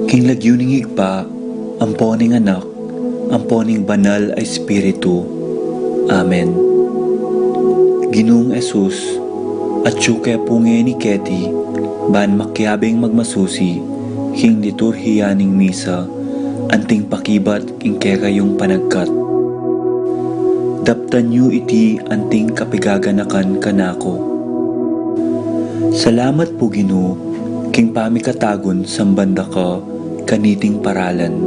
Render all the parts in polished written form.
King lagyuning higpa, amponing anak, amponing banal ay Espiritu. Amen. Ginoong Esus, at syuke punge ni Keti, ban makyabing magmasusi, king liturhiyaning misa, anting pakibat king kekayong panagkat. Daptan yu iti anting kapigaganakan kanako. Salamat po Ginoo, king pamikatagon sambanda ka, kaniting paralan.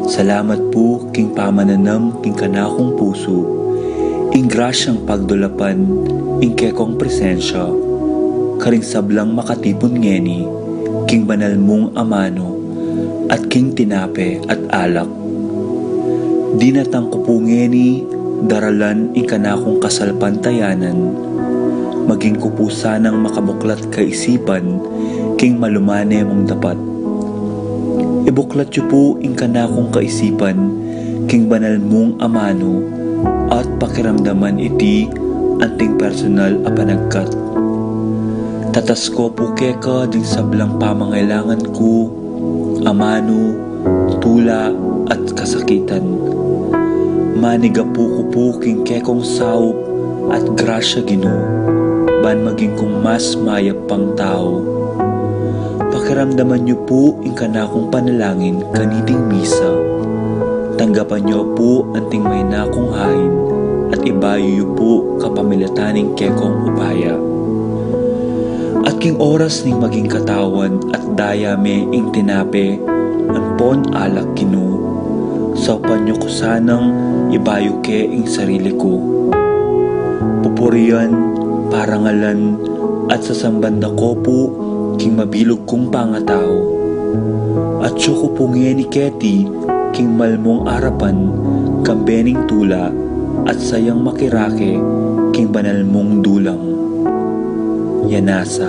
Salamat po king pamananam king kanakong puso, ing grasyang pagdulapan, ing kekong presensya, karing sablang makatipon ngeni, king banal mong amano, at king tinape at alak. Dinatang ko po ngeni, daralan ing kanakong kasalpantayanan, maging kupusanang makabuklat kaisipan, king malumane mong dapat. Ibuklat yu po ing kanakong kaisipan, king banal mong amano, at pakiramdaman iti anting personal a panagkat. Tatas ko po keka ding sablang pamangailangan ko, amano, tula at kasakitan. Maniga po ko po king kekong saup at grasya Ginoo, ban maging kong mas mayap pang tao. Pakiramdaman niyo po ing kanakong panalangin kaniting misa. Tanggapan niyo po anting may nakong hain at ibayo niyo po kapamilataning kekong upaya. At king oras ning maging katawan at dayame ing tinape anpon alak Ginoo. Saupan niyo ko sanang ibayo ke ing sarili ko. Pupurian, parangalan at sasambanda ko po king mabilog kong pangatao. At siyo ko pungi ni Keti, king malmong arapan, kambening tula, at sayang makirake, king banal mong dulang. Yanasa.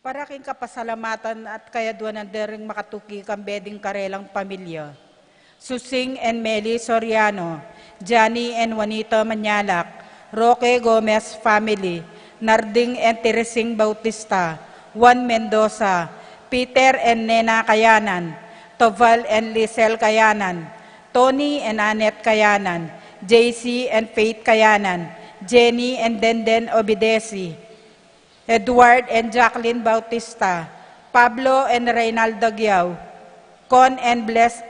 Para king kapasalamatan at kayaduan ng dering makatuki kang beding karelang pamilya. Susing and Meli Soriano, Johnny and Juanita Manyalak, Roque Gomez family, Narding and Teresing Bautista, Juan Mendoza, Peter and Nena Kayanan, Toval and Lisel Kayanan, Tony and Annette Kayanan, JC and Faith Kayanan, Jenny and Denden Obidesi, Edward and Jacqueline Bautista, Pablo and Reynaldo Giao, Con and Bless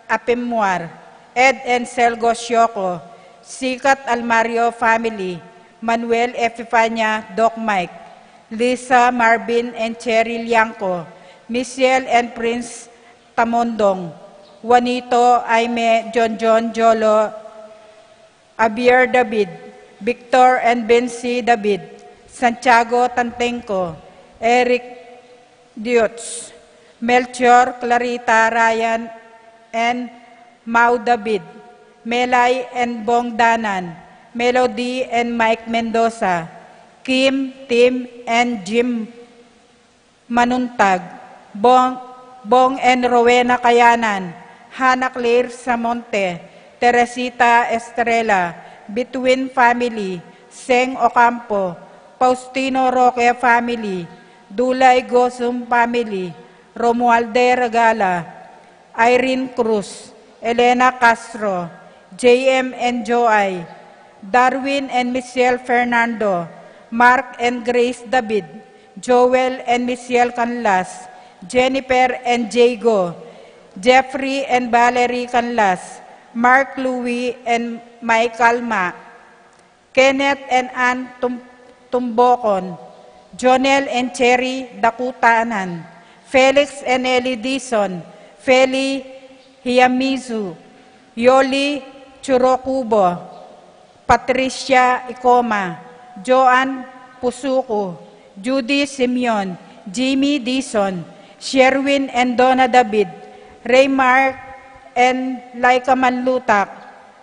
Apimuar, Ed and Selgo Sioco, Sikat Almario family, Manuel Epifania, Doc Mike, Lisa, Marvin and Cheryl Yanko, Michelle and Prince Tamondong, Juanito, Aime, John Jolo, Abier David, Victor and Bensi David, Santiago Tantenco, Eric Diotz, Melchior, Clarita, Ryan, and Mau David, Melay and Bong Danan, Melody and Mike Mendoza, Kim, Tim, and Jim Manuntag, Bong and Rowena Kayanan, Hannah Claire Samonte, Teresita Estrella, Between family, Seng Ocampo, Faustino Roque family, Dulay Gosum family, Romualde Regala, Irene Cruz, Elena Castro, JM and Joay, Darwin and Michelle Fernando, Mark and Grace David, Joel and Michelle Canlas, Jennifer and Jago, Jeffrey and Valerie Canlas, Mark Louie and Michael Ma, Kenneth and Ann Tumbokon, Jonel and Cherry Dakutanan, Felix and Ellie Dison, Feli Hiyamizu, Yoli Churokubo, Patricia Ikoma, Joan Pusuko, Judy Simeon, Jimmy Dison, Sherwin and Donna David, Raymark and Laika Manlutak,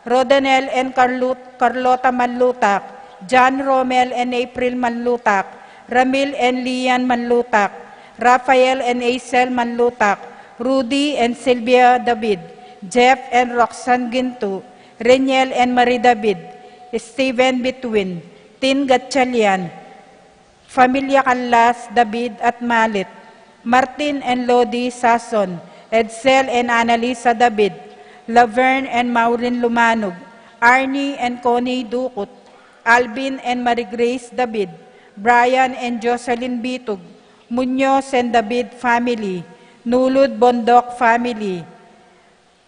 Rodanel and Carlota Manlutak, John Romel and April Manlutak, Ramil and Lian Manlutak, Rafael and Aisel Manlutak, Rudy and Sylvia David, Jeff and Roxanne Gintu, Reniel and Marie David, Stephen Bitwin, Tin Gatchalian, Familia Canlas, David at Malit, Martin and Lodi Sason, Edsel and Annalisa David, Laverne and Maureen Lumanog, Arnie and Connie Dukut, Alvin and Marie Grace David, Brian and Jocelyn Bitug, Munoz and David family, Nulud Bondok family,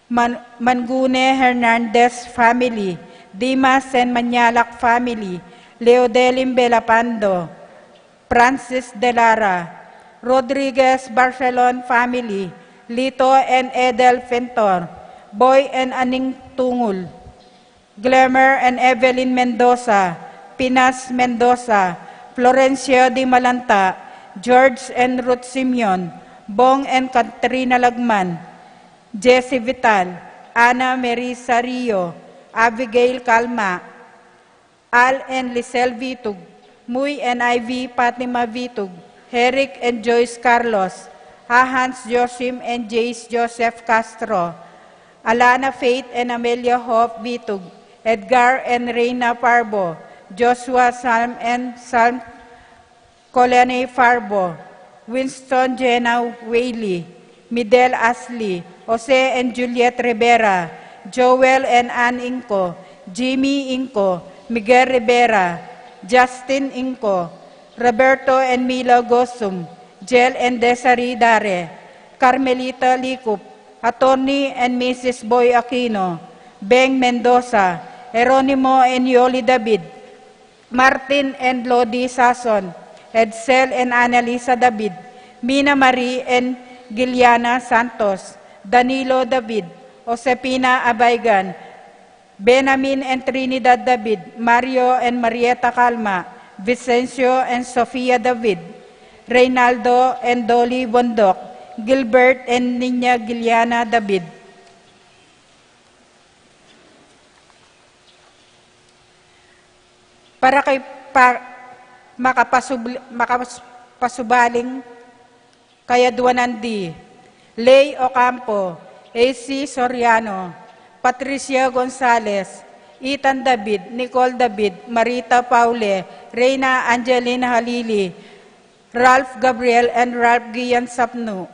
Mangune Hernandez family, Dimas and Manyalak family, Leodelim Belapando, Francis Delara, Rodriguez Barcelon family, Lito and Edel Fentor, Boy and Aning Tungul, Glamour and Evelyn Mendoza, Pinas Mendoza, Florencio Di Malanta, George and Ruth Simeon, Bong and Katrina Lagman, Jessie Vital, Ana Marisa Rio, Abigail Calma, Al and Lisel Vitug, Muy and Ivy Fatima Vitug, Herrick and Joyce Carlos, Hans Josim and Jace Joseph Castro, Alana Faith and Amelia Hoff Vitug, Edgar and Reina Parbo, Joshua Salm and Salm Colane Farbo, Winston Jenna Whaley, Midel Ashley, Jose and Juliet Rivera, Joel and Ann Inco, Jimmy Inco, Miguel Rivera, Justin Inco, Roberto and Mila Gosum, Jel and Desiree Dare, Carmelita Likup, Attorney and Mrs. Boy Aquino, Beng Mendoza, Eronimo and Yoli David, Martin and Lodi Sason, Edsel and Annalisa David, Mina Marie and Giliana Santos, Danilo David, Josepina Abaygan, Benamin and Trinidad David, Mario and Marieta Calma, Vicencio and Sofia David, Reynaldo and Dolly Bondok, Gilbert and Niña Giliana David. Para kay makapasubaling kaya Duanandi, Lay Ocampo, AC Soriano, Patricia Gonzalez, Ethan David, Nicole David, Marita Paule, Reina Angelina Halili, Ralph Gabriel and Ralph Gian Sapnu,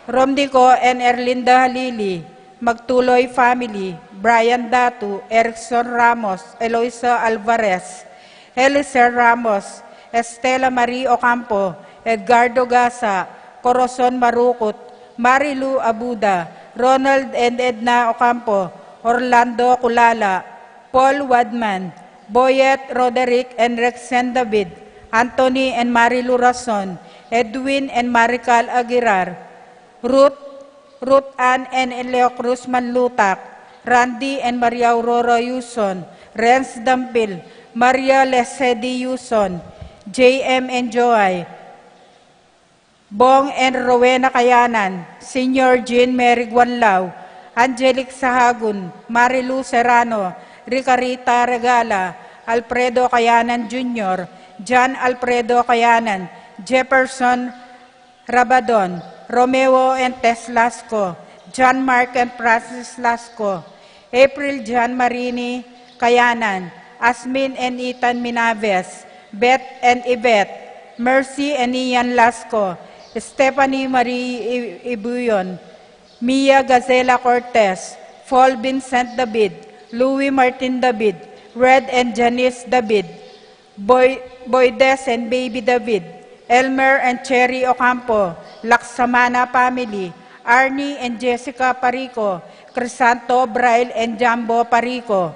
Romdico and Erlinda Halili, Magtuloy family, Brian Datu, Erickson Ramos, Eloisa Alvarez, Eliser Ramos, Estela Marie Ocampo, Edgardo Gasa, Corazon Marukot, Marilu Abuda, Ronald and Edna Ocampo, Orlando Kulala, Paul Wadman, Boyet Roderick and Rexen David, Anthony and Marilu Rason, Edwin and Marical Aguilar, Ruth Ann and Eleo Cruz Manlutak, Randy and Maria Aurora Yuson, Renz Dampil, Maria Lesedi Yuson, JM and Joy, Bong and Rowena Kayanan, Senior Jean Mary Guanlao, Angelic Sahagun, Marilu Serrano, Ricarita Regala, Alfredo Kayanan Jr., John Alfredo Kayanan, Jefferson Rabadon, Romeo and Tess Lasco, John Mark and Francis Lasco, April John Marini Kayanan, Asmin and Ethan Minaves, Beth and Yvette, Mercy and Ian Lasco, Stephanie Marie Ibuyon, Mia Gazela Cortez, Paul Vincent David, Louis Martin David, Red and Janice David, Boydes and Baby David, Elmer and Cherry Ocampo, Laksamana family, Arnie and Jessica Parico, Crisanto Braille and Jambo Parico,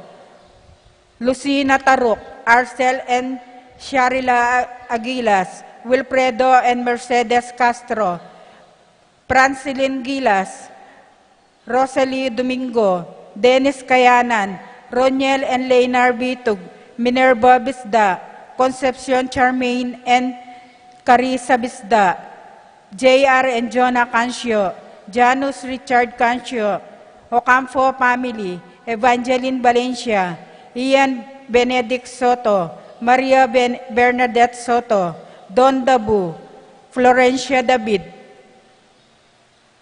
Lucina Taruk, Arcel and Sharila Aguilas, Wilfredo and Mercedes Castro, Francilin Gilas, Rosalie Domingo, Dennis Kayanan, Roniel and Leynar Bitug, Minerva Bisda, Concepcion Charmaine and Carissa Bisda, J.R. and Jonah Cancio, Janus Richard Cancio, Ocampo family, Evangeline Valencia, Ian Benedict Soto, Maria Bernadette Soto, Don Dabu, Florencia David,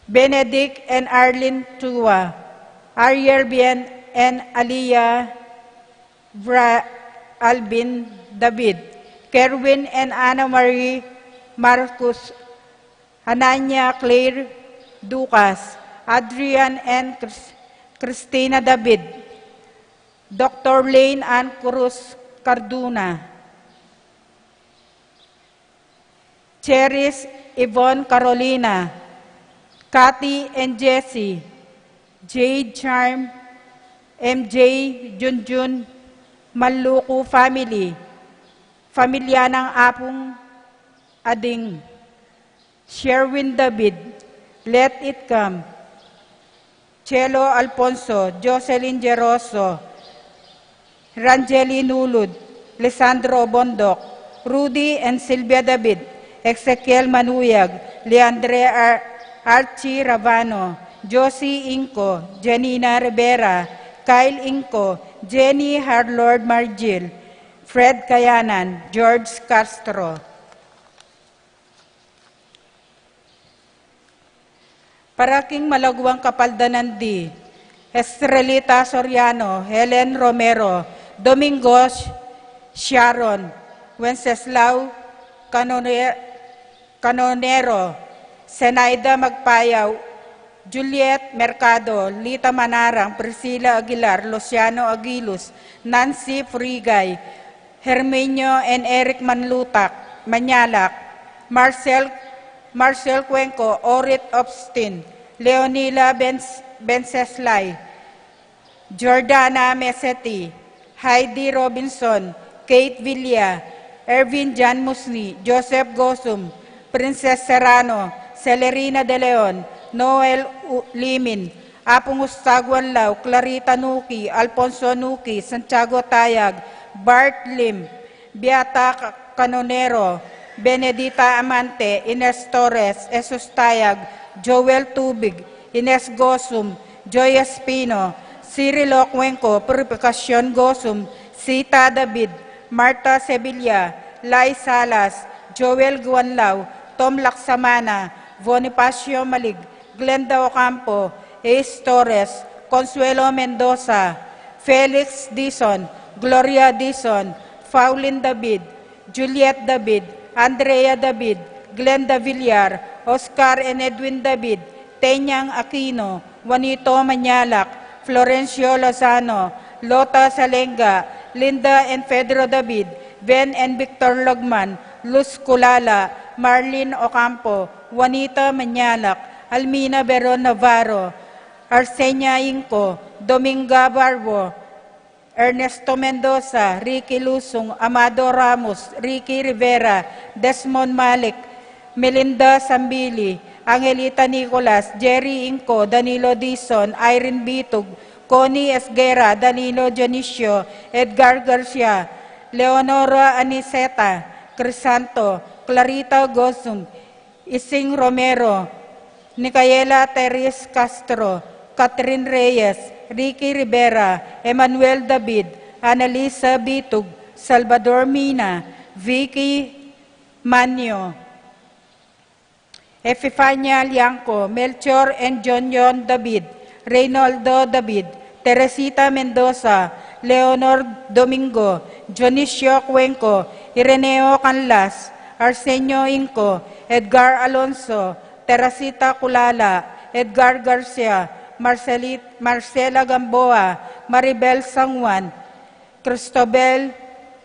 Benedict and Arlene Tua, Ariel Bien and Aliyah Albin David, Kerwin and Anna Marie Marcus, Ananya Claire Ducas, Adrian and Christina David, Dr. Lane Ann Cruz Carduna, Cheris Yvonne Carolina, Kathy and Jessie, Jade Charm, MJ Junjun Maluku family, Pamilya ng Apong Ading, Sherwin David, Let It Come, Chelo Alfonso, Jocelyn Geroso, Rangeli Nulud, Lisandro Bondok, Rudy and Silvia David, Ezekiel Manuyag, Leandre Archie Ravano, Josie Inco, Janina Rivera, Kyle Inco, Jenny Harlord Margil, Fred Kayanan, George Castro. Paraking Malagwang Kapaldanandi, Estrelita Soriano, Helen Romero, Domingos Sharon, Wenceslao Canonero, Senaida Magpayaw, Juliet Mercado, Lita Manarang, Priscilla Aguilar, Luciano Aguilus, Nancy Frigay, Hermenio and Eric Manlutak, Manyalak, Marcel Cuenco, Orit Obstin, Leonila Benceslay, Jordana Mesetti, Heidi Robinson, Kate Villa, Ervin Jan Musni, Joseph Gosum, Princess Serrano, Celerina De Leon, Noel Limin, Apong Ustaguan Lau, Clarita Nuki, Alfonso Nuki, Santiago Tayag, Bart Lim, Beata Canonero, Benedita Amante, Ines Torres, Jesus Tayag, Joel Tubig, Ines Gosum, Joy Espino, Cirilo Cuenco, Purificación Gosum, Sita David, Marta Sevilla, Lai Salas, Joel Guanlao, Tom Laksamana, Bonifacio Malig, Glenda Ocampo, Ace Torres, Consuelo Mendoza, Felix Dizon, Gloria Dizon, Faulin David, Juliet David, Andrea David, Glenda Villar, Oscar and Edwin David, Tenyang Aquino, Juanito Manyalak, Florencio Lozano, Lota Salenga, Linda and Pedro David, Ben and Victor Logman, Luz Kulala, Marlene Ocampo, Juanita Manyalak, Almina Beron Navarro, Arsenia Inco, Dominga Barbo, Ernesto Mendoza, Ricky Lusong, Amado Ramos, Ricky Rivera, Desmond Malik, Melinda Sambili, Angelita Nicolas, Jerry Inco, Danilo Dizon, Irene Bitug, Connie Esguera, Danilo Dionisio, Edgar Garcia, Leonora Aniceta, Crisanto, Clarita Gosum, Ising Romero, Nicaela Teres Castro, Catherine Reyes, Ricky Rivera, Emmanuel David, Annalisa Bitug, Salvador Mina, Vicky Manyo, Epifania Lianco, Melchor and John David, Reynoldo David, Teresita Mendoza, Leonor Domingo, Dionisio Cuenco, Ireneo Canlas, Arsenio Inco, Edgar Alonso, Teresita Kulala, Edgar Garcia, Marcela Gamboa, Maribel Sangwan, Cristobel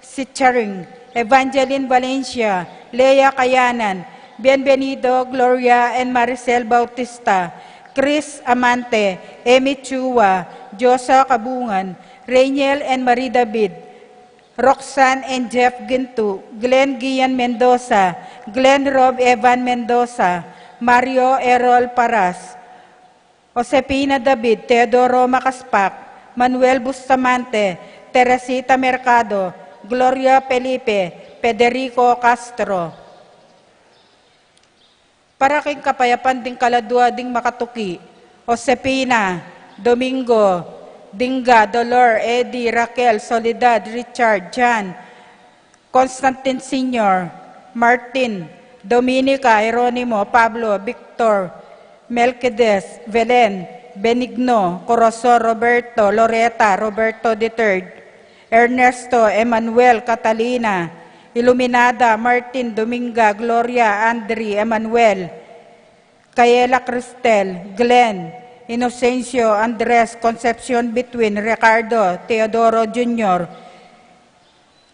Sicharing, Evangeline Valencia, Lea Kayanan, Bienvenido Gloria and Maricel Bautista, Chris Amante, Emi Chua, Josa Kabungan, Rainiel and Marie David, Roxanne and Jeff Gintu, Glenn Gian Mendoza, Glenn Rob Evan Mendoza, Mario Errol Paras, Josepina David, Teodoro Macaspak, Manuel Bustamante, Teresita Mercado, Gloria Felipe, Federico Castro. Para king kapayapan ding kaladwa ding makatuki, Josepina, Domingo, Dinga, Dolor, Eddie, Raquel, Soledad, Richard, Jan, Constantine Sr., Martin, Dominica, Jeronimo, Pablo, Victor, Melquiades, Belen, Benigno, Corazon, Roberto, Loretta, Roberto III, Ernesto, Emmanuel, Catalina, Iluminada, Martin, Dominga, Gloria, Andri, Emmanuel, Kayela Cristel, Glenn, Inocencio, Andres, Concepcion Between, Ricardo, Teodoro Jr.,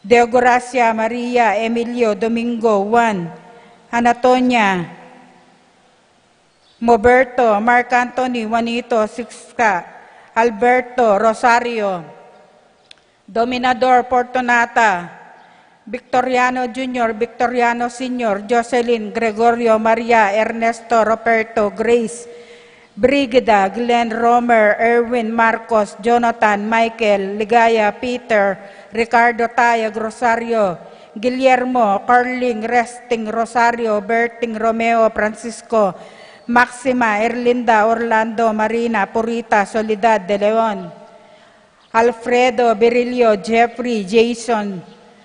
Deogracia, Maria, Emilio, Domingo, Juan, Anatonia, Moberto, Mark Anthony, Juanito, Sixka, Alberto, Rosario, Dominador, Fortunata, Victoriano Jr., Victoriano Sr., Jocelyn, Gregorio, Maria, Ernesto, Roberto, Grace, Brigida, Glenn, Romer, Erwin, Marcos, Jonathan, Michael, Ligaya, Peter, Ricardo Tayag, Rosario, Guillermo, Carling, Resting, Rosario, Berting, Romeo, Francisco, Maxima, Erlinda, Orlando, Marina, Purita, Soledad, De Leon, Alfredo, Berilio, Jeffrey, Jason,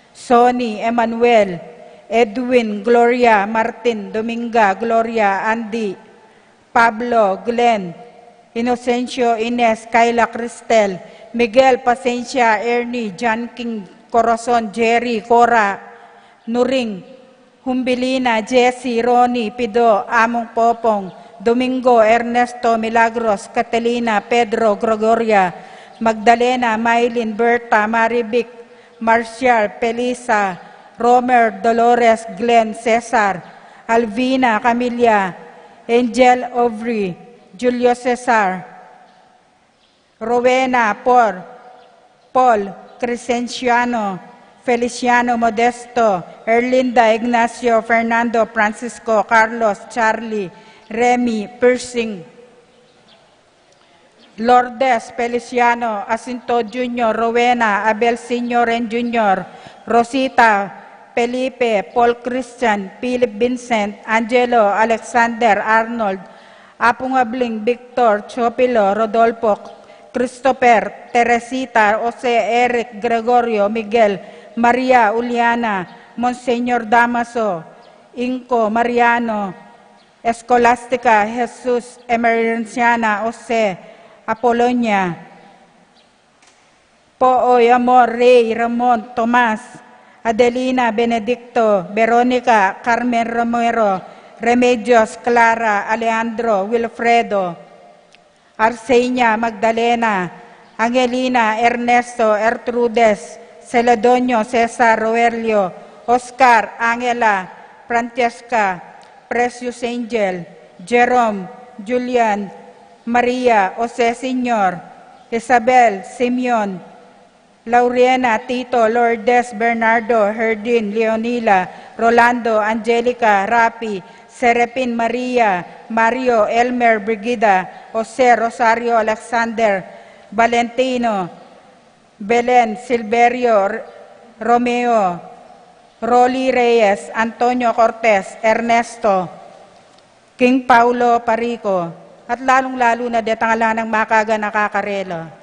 Sonny, Emmanuel, Edwin, Gloria, Martin, Dominga, Gloria, Andy, Pablo, Glenn, Inocencio, Ines, Kayla, Cristel, Miguel, Pasencia, Ernie, John King, Corazon, Jerry, Cora, Nuring, Humbilina, Jesse, Ronnie, Pido, Among Popong, Domingo, Ernesto, Milagros, Catalina, Pedro, Gregoria, Magdalena, Maylin, Berta, Marivic, Marcial, Pelisa, Romer, Dolores, Glenn, Cesar, Alvina, Camilla, Angel, Aubrey, Julio Cesar, Rowena, Paul, Crescenciano, Feliciano, Modesto, Erlinda, Ignacio, Fernando, Francisco, Carlos, Charlie, Remy, Piercing, Lourdes, Feliciano, Asinto Jr., Rowena, Abel Sr. and Jr., Rosita, Felipe, Paul Christian, Philip Vincent, Angelo, Alexander, Arnold, Apong Abling, Victor, Chopilo, Rodolfo, Christopher, Teresita, Jose, Eric, Gregorio, Miguel, Maria, Uliana, Monseñor Damaso, Inco, Mariano, Escolástica, Jesus, Emerenciana, Jose, Apolonia, Pooy, Amor, Rey, Ramon, Tomas, Adelina, Benedicto, Veronica, Carmen Romero, Remedios, Clara, Alejandro, Wilfredo, Arsenia, Magdalena, Angelina, Ernesto, Ertrudes, Celedonio, Cesar, Roelio, Oscar, Angela, Francesca, Precious Angel, Jerome, Julian, Maria, Jose Señor, Isabel, Simeon, Lauriana, Tito, Lourdes, Bernardo, Herdin, Leonila, Rolando, Angelica, Rapi, Serepin, Maria, Mario, Elmer, Brigida, Jose, Rosario, Alexander, Valentino, Belen, Silverio, Romeo, Rolly Reyes, Antonio Cortez, Ernesto, King Paulo Parico, at lalong-lalo na detangala ng makaga nakakarelo.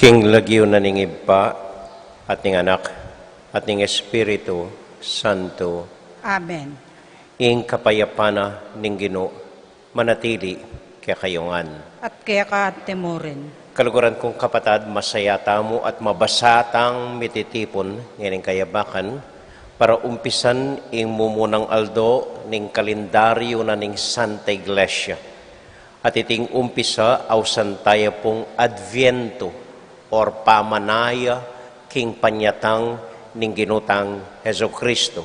King lagyo na ning Iba at ning Anak at ning Espiritu Santo. Amen. Ing kapayapana ning Ginoo manatili kaya kayongan. At kaya ka timurin. Kaluguran kong kapatad, masaya tamo at mabasatang mititipon ngayon kayabakan para umpisan ing mumunang aldo ning kalendaryo na ning Santa Iglesia. At iting umpisa ausan tayo pong Adviento or pamanaya king panyatang ning ginutang Heso Kristo.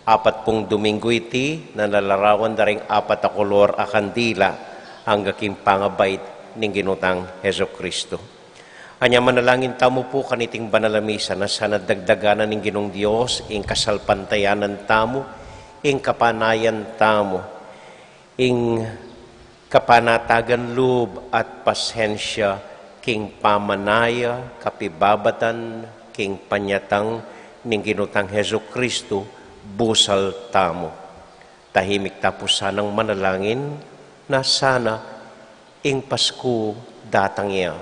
Apat pong Domingo iti na nalarawan daring apat a kolor a kandila hangga king pangabait ning ginutang Heso Kristo. Anya manalangin tamo po kaniting banalamisa na sana dagdaganan ning Ginong Dios ing kasalpantayanan tamo, ing kapanayan tamo, ing kapanatagan loob at pasensya king pamanaya, kapibabatan, king panyatang ning ginutang Heso Kristo, busal tamo. Tahimik tapos sanang manalangin na sana ing Pasko datang iya.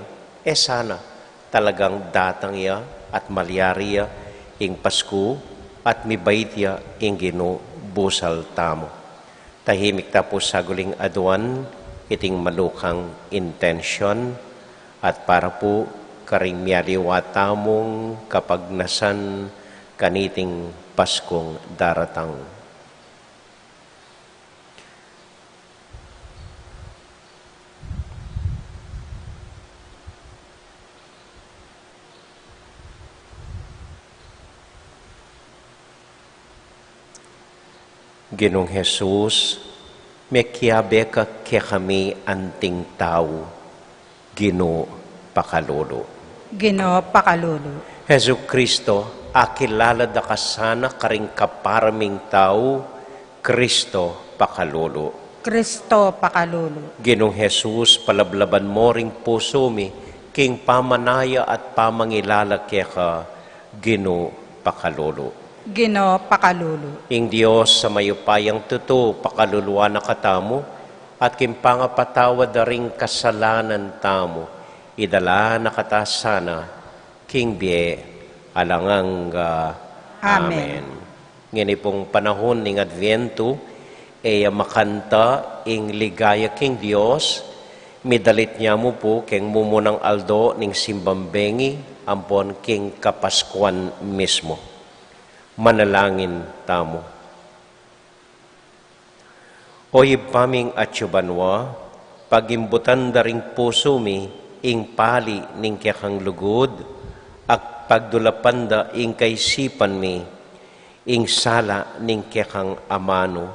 Sana talagang datang iya at malyari iya ing Pasko at mibait iya ing Ginoo busal tamo. Tahimik tapos sa guling aduan iting malukang intensyon at para po karing miyaliwa tamong kapagnasan kaniting Paskong daratang. Ginong Jesus, mekiabe ka kaya kami anting tao, Ginoo pakalolo. Ginoo pakalulu. Heso Kristo, akilala da kasana karing kaparaming tao, Kristo pakalolo. Kristo pakalulu. Ginong Jesus, palablaban mo ring puso mi, king pamanaya at pamangilala kaya ka, Ginoo pakalolo. Ginoo pakalulu. Ing Diyos sa mayupayang tuto, pakaluluwa na katamo, at kimpangapatawa daring kasalanan tamo, idala na katasana, king bie, alangang Amen. Ngini pong panahon ning Adviento, makanta ing ligaya king Diyos, midalit niya mo po king mumunang aldo ning simbambengi, ampon king kapaskuan mismo. Manalangin tamo. Oy paming atsubanwa, pagimbutan daring puso mi, ing pali ning kayakang lugod, at pagdulapanda ing kaisipan mi, ing sala ning kayakang amano.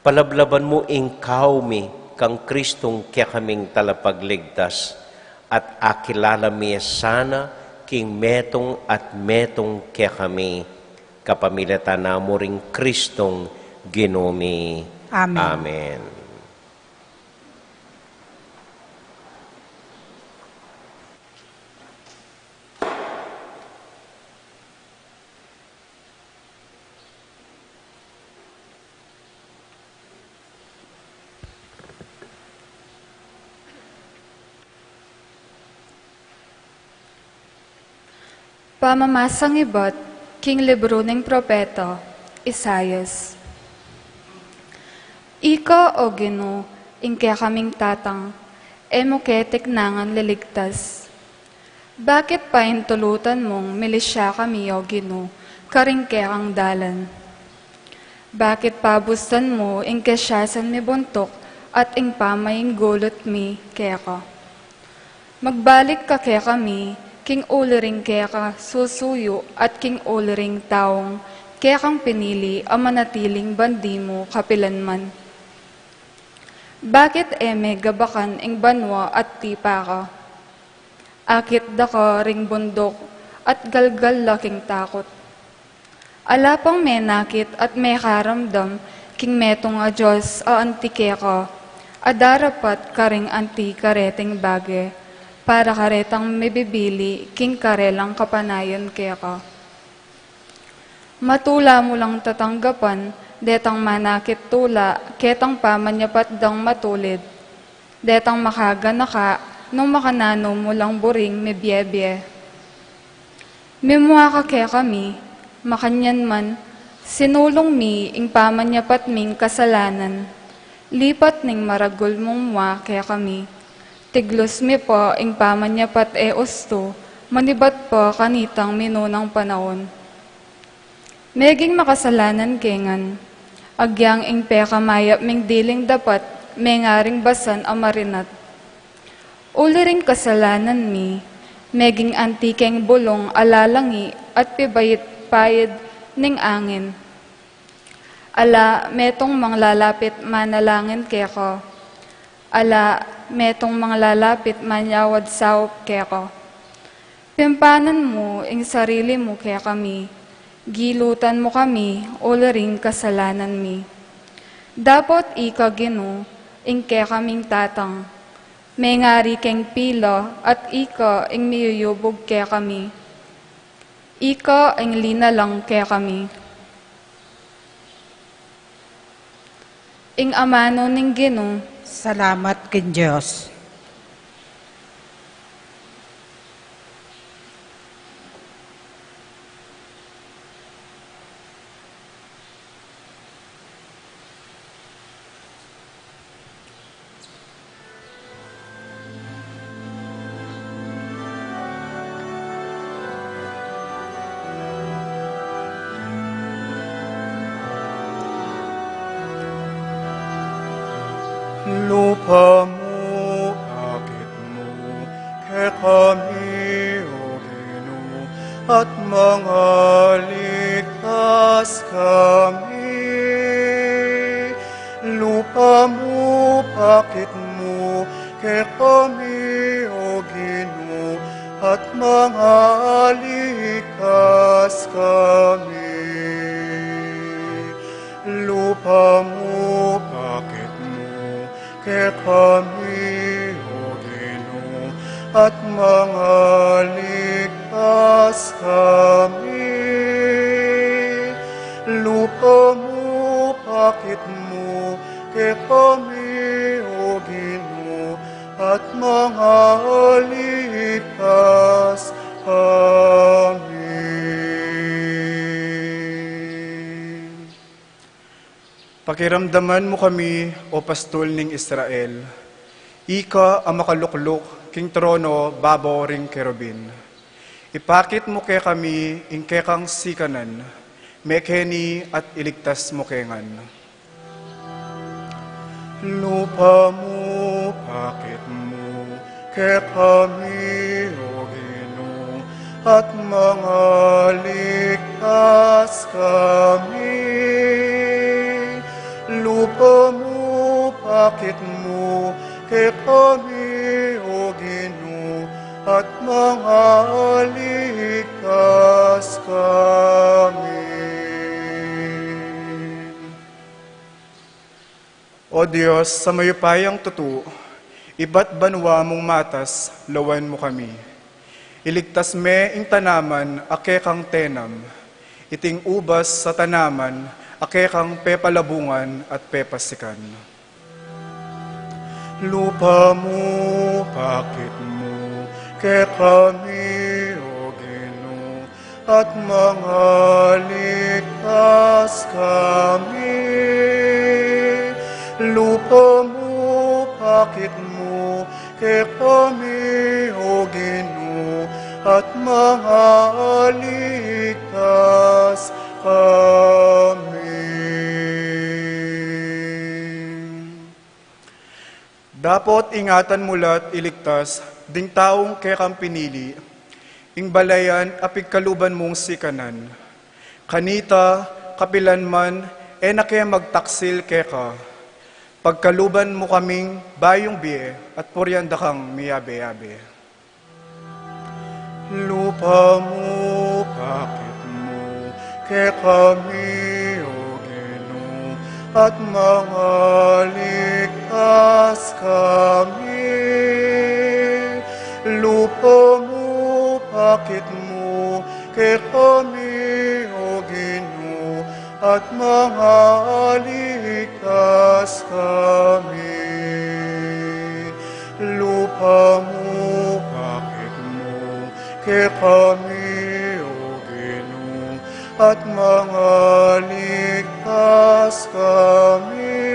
Palablaban mo ing kaumi, kang Kristong kyakaming talapagligtas, at akilala mi sana, king metong at metong kyakami, kapamilata na mo ring Kristong Ginomi. Amen. Amen. Pamamasang iba't king libro ng propeta, Isayas. Ika o Ginoo, ingkaya kaming tatang, emo ketek nangan liligtas. Bakit pa intulutan mong milisya kami o Ginoo, karing kaya kang dalan? Bakit pabustan mo ing kasyasan mi buntok at ing pamayin gulot mi kaya ka? Magbalik ka kaya kami, king uliring kaya ka susuyo at king uliring taong kaya kang pinili ang manatiling bandi mo kapilanman. Bakit eme gabakan ing banwa at tipa ka? Akit da ka ring bundok at galgal laking takot. Alapang may nakit at may karamdam king metong a Diyos a antike ka, adarapat karing anti kareting bage, para karetang mebibili king karelang kapanayon kaya ka. Matula mo lang tatanggapan, detang manakit tula, ketang pamanyapat dang matulid. Detang makagana ka, nung makanano mo lang buring may biyebye. Mimwa ka kaya kami, makanyan man, sinulong mi, ing pamanyapat ming kasalanan. Lipat ning maragul mong mwa kaya kami. Tiglos mi po, ing pamanyapat e usto, manibat po kanitang minunang panahon. Meging makasalanan kengan, agyang ing peka mayap ming diling dapat, may ngaring basan amarinat. Uli ring kasalanan mi, meging antikeng bulong alalangi at pibayit payid ning angin. Ala, metong manglalapit manalangin keko. Ala, metong manglalapit manyawad saup keko. Pimpanan mo ing sarili mo kaya kami, gilutan mo kami, uli ring kasalanan mi. Dapat ika Gino, ing kaya kaming tatang, may ngari keng pila at ika ing miyuyubog kaya kami. Ika ing linalang kaya kami. Ing amano ning Gino, Salamat ken Diyos. Lupa mo, akit mo, kaya kami, O Ginoo, at mga ligtas kami. Lupa mo, akit mo, kaya kami, O Ginoo, at mga ligtas kami. Lupa mo, bakit mo, kaya kami, O Ginoo, at mga ligtas kami. Lupa mo, bakit mo, kaya kami, O Ginoo, at mga ligtas kami. Pakiramdaman mo kami, O pastol ning Israel. Ika ang makaluklok, king trono, babaw ring kerubin. Ipakit mo kay kami, ing kekang sikanan, mekeni at iligtas mo kengan. Lupa mo, pakit mo, kay kami, O Ginoo, at mga ligtas kami. Lupa mo, bakit mo, kay kami, O Ginoo, at mga ligtas kami. O Diyos, sa mayupayang tutu, iba't banwa mong matas, lawan mo kami. Iligtas me ing tanaman, akekang tenam, iting ubas sa tanaman, akekang pepalabungan at pepasikan. Lupa mo, bakit mo, kay kami, O Ginoo, at mga ligtas kami. Lupa mo, bakit mo, kay kami, O Ginoo, at mga ligtas kami. Dapat ingatan mulat iligtas, ding taong kekang pinili, ing balayan apig kaluban mong sikanan. Kanita, kapilan man, nake magtaksil keka. Pagkaluban mo kaming bayong biye, at puryanda kang miyabe-yabe. Lupa mo, bakit mo, kay kami, O Ginoo, at mga ligtas kami. Lupa mo, bakit mo, kay kami, O Ginoo, at mga ligtas kami. Lupa mo, ke kami, O Ginoo, at mga ligtas kami.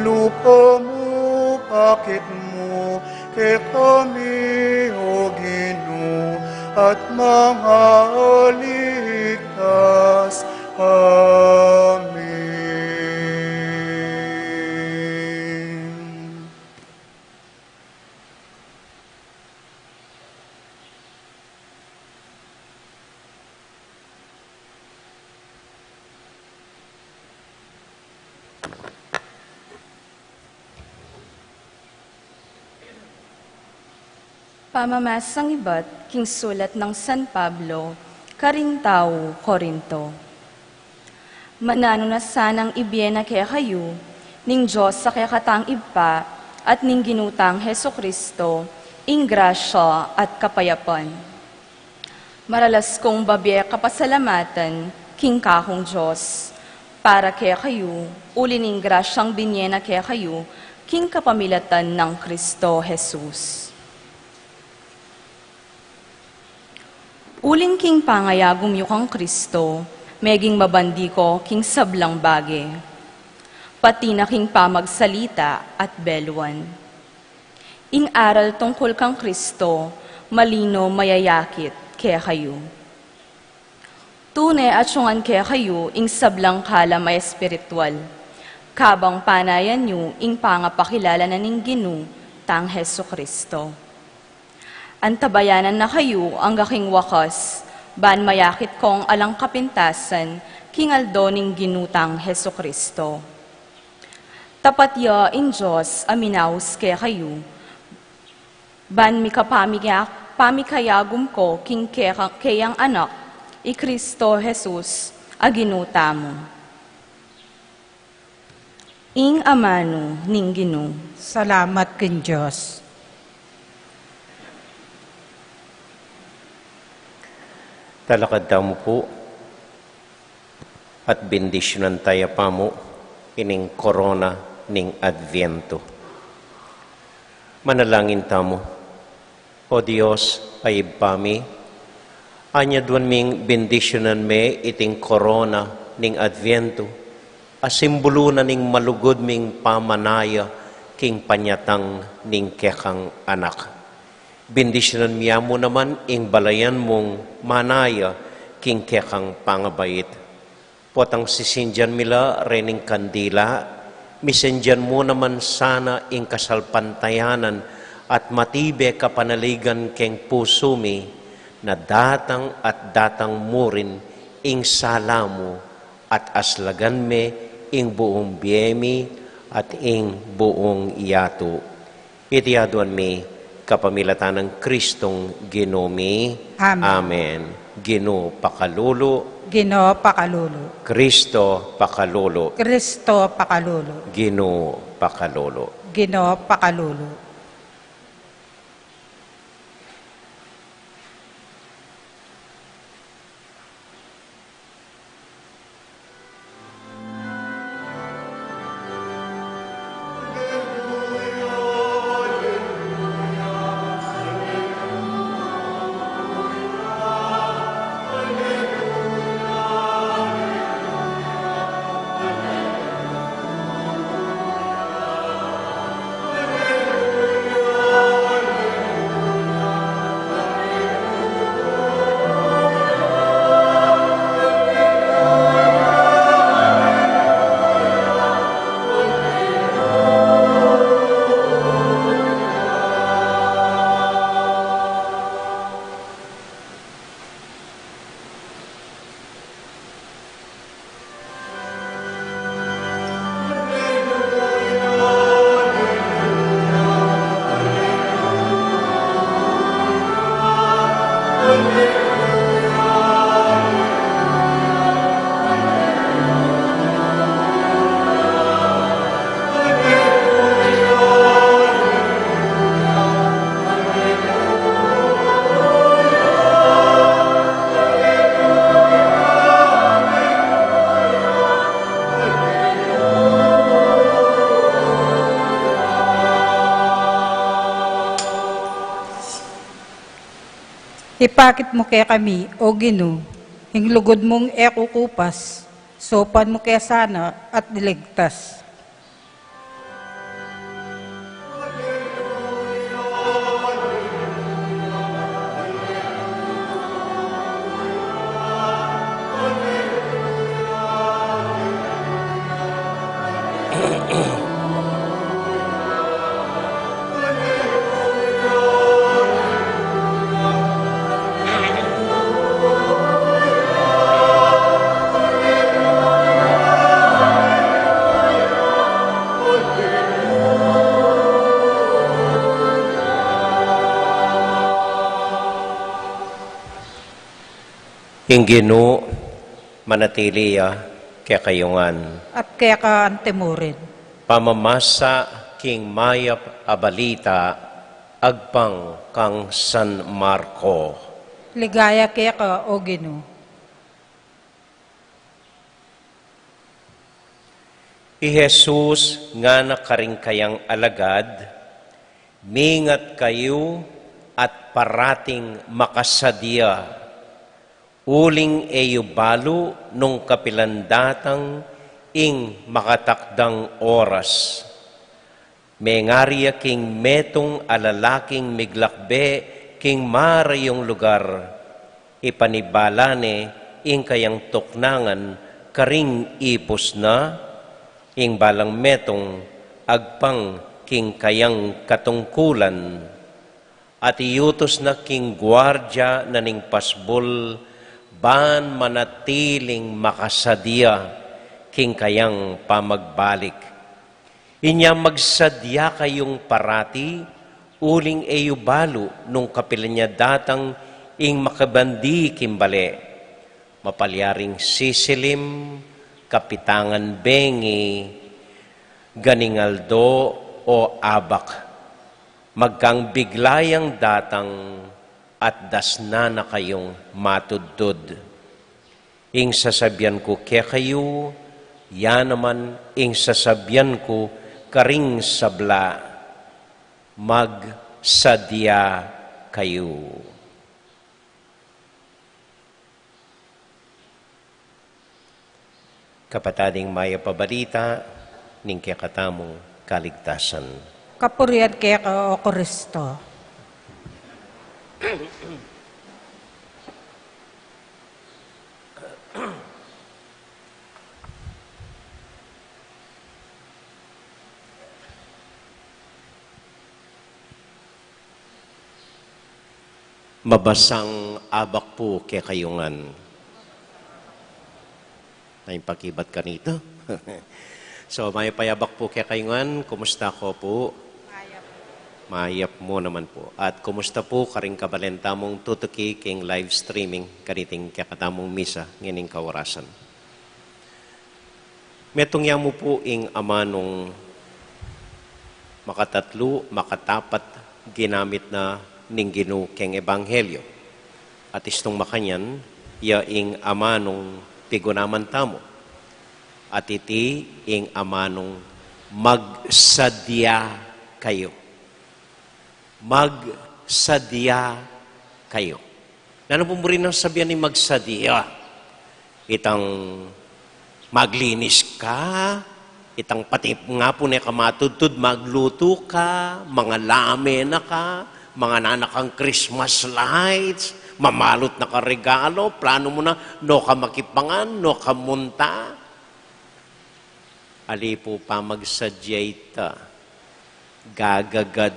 Lupa mo, pakit mo, ke kami, O Ginoo, at mga ligtas kami. Pamamasang iba't king sulat ng San Pablo, Karintao, Korinto. Manano na sanang ibiyena kaya kayo, ning Diyos sa kaya katang iba, at ning ginutang Heso Kristo, ing grasya at kapayapan. Maralas kong babiya kapasalamatan, king kakong Diyos, para kaya kayo, uli ning grasyang binyena kaya kayo, king kapamilatan ng Kristo Jesus. Uling king pangayagum yukang Kristo, meging mabandi ko king sablang bage. Pati na king pamagsalita at beluan. Ing aral tungkol kang Kristo, malino mayayakit kaya kayo. Tunay at syungan kaya kayo, ing sablang kala may espiritual. Kabang panayan nyo, ing pangapakilala na ning Ginoo, tang Heso Kristo. Antabayanan na kayo ang gaking wakas, ban mayakit kong alang kapintasan, kingaldo ning ginutang Heso Kristo. Tapat ya in Diyos aminaus kaya kayo, ban pamikayagum ko king kayang anak, i Kristo Jesus, aginuta mo. Ing amano ning Ginoo. Salamat kin Diyos. Talakad mo po at bendisyonan tayo pa mo ining korona ning Adviento. Manalangin tamo, O Dios ay pami, anya duan ming bendisyonan me iting korona ning Adviento, asimbolo na ning malugod ming pamanaya king panyatang ning kekang anak. Bendisyonan miya mo naman ing balayan mong manaya king kekang pangabait. Potang sisindyan mila rening kandila, misendyan mo naman sana ing kasalpantayanan at matibe kapanaligan keng puso mi na datang at datang mo rin ing salamo at aslagan me ing buong biyemi at ing buong iyato. Itiyaduan mi kapamilatan ng Kristong Ginomi. Amen. Amen. Gino pakalulu. Ginoo pakalulu. Kristo pakalulu. Kristo pakalulu. Gino pakalulu. Ginoo pakalulu. Ipakit mo kaya kami, O Ginoo, hinglugod mong ekukupas, sopan mo kaya sana at niligtas. Ing Ginoo, manatiliya kaya kayungan. At kaya ka antemurin. Pamamasa king mayap abalita, agpang kang San Marco. Ligaya kaya ka, O Ginoo. I Jesus nga nakaring kayang alagad, mingat kayo at parating makasadya. Uling eyo balo nung kapilandatang ing makatakdang oras. Mengarya king metong alalaking miglakbe king marayong lugar. Ipanibalane ing kayang tuknangan karing ipos na ing balang metong agpang king kayang katungkulan. At iyutos na king gwardya na ning pasbol ban manatiling makasadya king kayang pamagbalik. Inya magsadya kayong parati, uling eyo balo nung kapilan niya datang ing makabandi kimbale. Mapalyaring sisilim, kapitangan bengi, ganingaldo o abak. Magkang biglayang datang at dasna na kayong matudod. Ing sasabyan ko kaya kayo, yan naman ing sasabyan ko karing sabla, magsadya kayo. Kapatading maya pabalita, ning kaya katamong kaligtasan. Kapurian kaya ka, O Kristo. Mabasang abak po kaya kayungan. Ay pakibat ka nito. So, may payabak po kaya kayungan. Kumusta ko po? Mayap mo naman po. At kumusta po karing kabalenta mong tutuki king live streaming kaniting kakatamong misa ngining kawarasan. Metong mo po ing ama nung makatatlo, makatapat, ginamit na ning Ginoo keng ebanghelyo. At istong makanyan, ya ing ama nung tigunaman tamo. At iti ing ama nung magsadya kayo. Magsadya kayo. Ano po mo rin ang sabihan ni magsadya? Itang maglinis ka, itang pati nga po na kamatudtud, magluto ka, mga lame na ka, mga nanakang Christmas lights, mamalot na ka regalo, plano mo na, no ka makipangan, no ka munta. Ali po pa magsadyay ta, gagagad,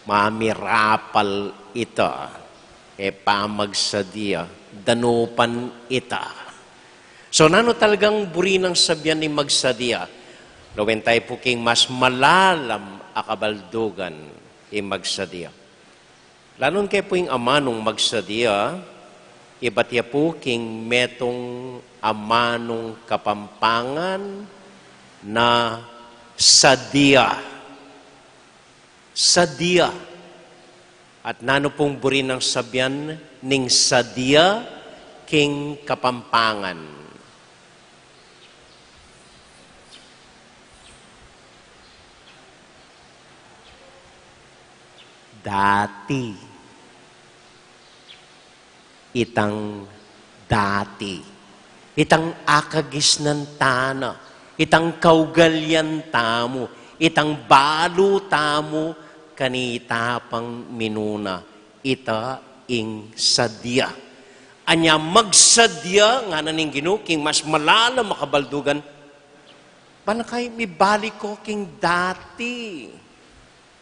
mamirapal ita, e pamagsadya, danupan ita. So, nano talagang buri ng sabyan ni magsadya? Lawen tayo po king mas malalam akabaldugan magsadya. Lanon kayo po yung ama nung magsadya, iba't ya po king metong ama nung kapampangan na sadya. Sadya. At nano pong buri ng sabyan ning sadya king kapampangan. Dati. itang dati. Itang akagis ng tana. Itang kaugalyan tamo. Itang balo tamo kanita pang minuna. Ita ing sadya. Anya magsadya nga naning Ginoo king mas malala makabaldugan. Banakay mi balik ko king dati.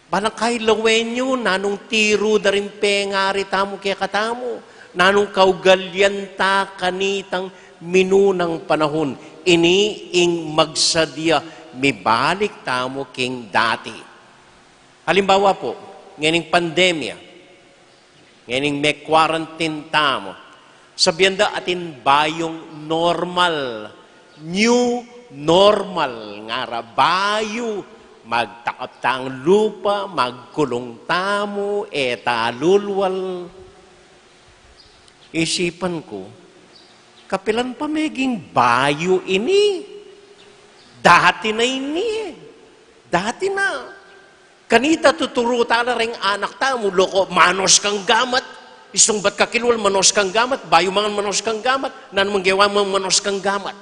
Banakay lawenyo nanong tiro darin pengari tamo kaya katamo. Nanong kaugalyan ta kanitang minunang panahon. Ini ing magsadya mi balik tamo king dati. Halimbawa po, nganing pandemya, nganing may quarantine tamo, sabihan da atin bayong normal, new normal, nga ra bayo, magtakap tang lupa, magkulong tamo, etalulwal. Isipan ko, kapilan pa meging bayo ini. Dati na ini. Dati na. Kanita tuturuta na rin anak tamo, loko, manos kang gamat. Isong ba't kakilwal, manos kang gamat. Bayo mga manos kang gamat. Nanong gawa mga manos kang gamat.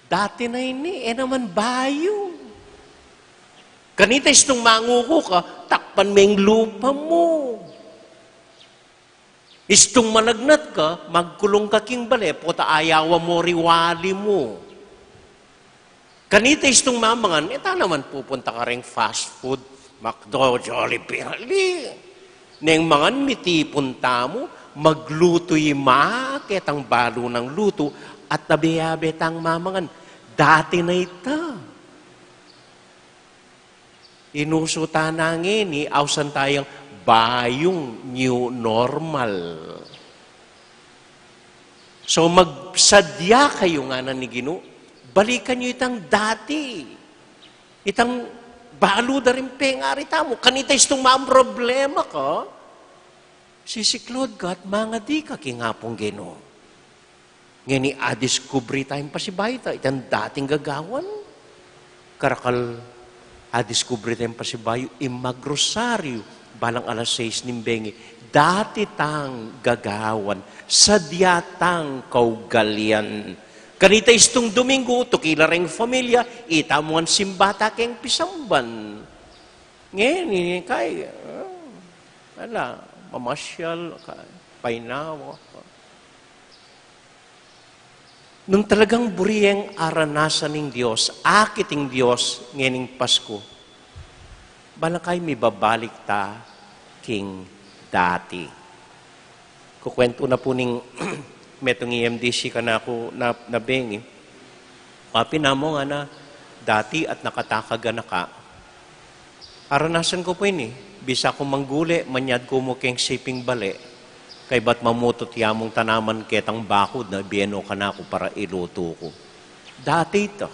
Dati na ini, naman bayo. Kanita istong manguko ka, takpan mo yung lupa mo. Istong managnat ka, magkulong ka king bale, puta ayawa mo riwali mo. Kanita istong mamangan, ita naman pupunta ka rin fast food, McDo, Jollibee, ali. Neng mangan mitipon tamo, magluto'y makit ang balo ng luto, at nabiyabet ang mamangan. Dati na ita. Inusuta nangin, ni awsan tayong bayong new normal. So magsadya kayo nga na ni Ginoo. Balikan nyo itang dati. Itang balo da rin pengari tamo. Kanita istong maang problema ka. Sisiklod ka at mga di ka kingapong Ginoo. Ngani adiskubre tayong pasibayta. Itang dating gagawan. Karakal adiskubre tayong pasibayo. Imagrosaryo. Balang alas 6 nimbengi. Dati tang gagawan. Sadyatang kaugalyan. Kanita istong Domingo, tukila rin familia, itamuan simbata keng pisamban. Ngayon, kaya, wala, mamasyal, painawa. Nung talagang buriyeng aranasan ng Diyos, akiting Diyos, ngayon Pasko, balakay may babalik ta king dati. Kukwento na po ning metong EMDC ka na ako nabengi. Kapi na mo nga na dati at nakatakaga na ka. Aranasan ko po yun eh. Bisa ko mangguli, manyad ko mo keng siping bali. Kay ba't mamutot yamong tanaman ketang bakod na biyeno ka na ako para iluto ko. Dati ito.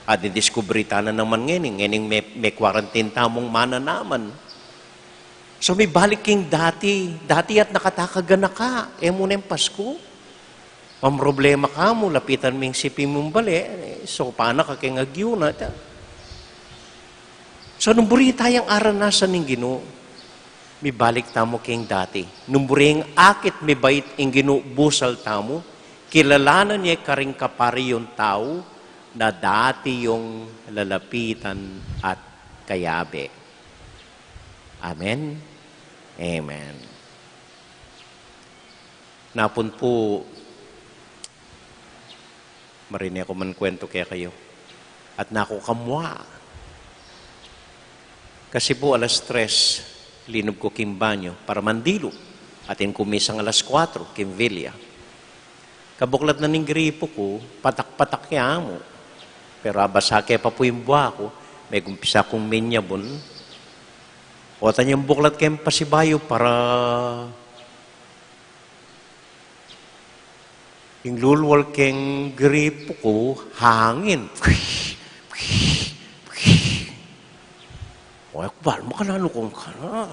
At didiskubrita na naman ngayon may quarantine tamong mana naman. So may balik king dati. Dati at nakatakaga na ka. Muna yung Pasko. Ang problema ka mo, lapitan mo yung sipin mong bali, so paano ka kaya nagyuna? So, nung buri tayong aranasan ng Ginoo, may balik tamo kayong dati. Nung buri yung akit may bait yung Ginoo, busal tamo, kilalanan niya karing kapari yung tao, na dati yung lalapitan at kayabe. Amen? Amen. Napun po, marinig ako man kwento kaya kayo. At nako kamwa. Kasi po alas 3, linog ko kimbanyo para mandilo. Atin kumisang alas 4, kimvilya. Kabuklat na ning gripo ko, patak-patak kaya mo. Pero abasake pa po yung buha ko, may kumpisa kong minyabon. O tanyang buklat kayong pasibayo para yung lulwal keng gripo ko, hangin. O, akbal, makanano kong ka na.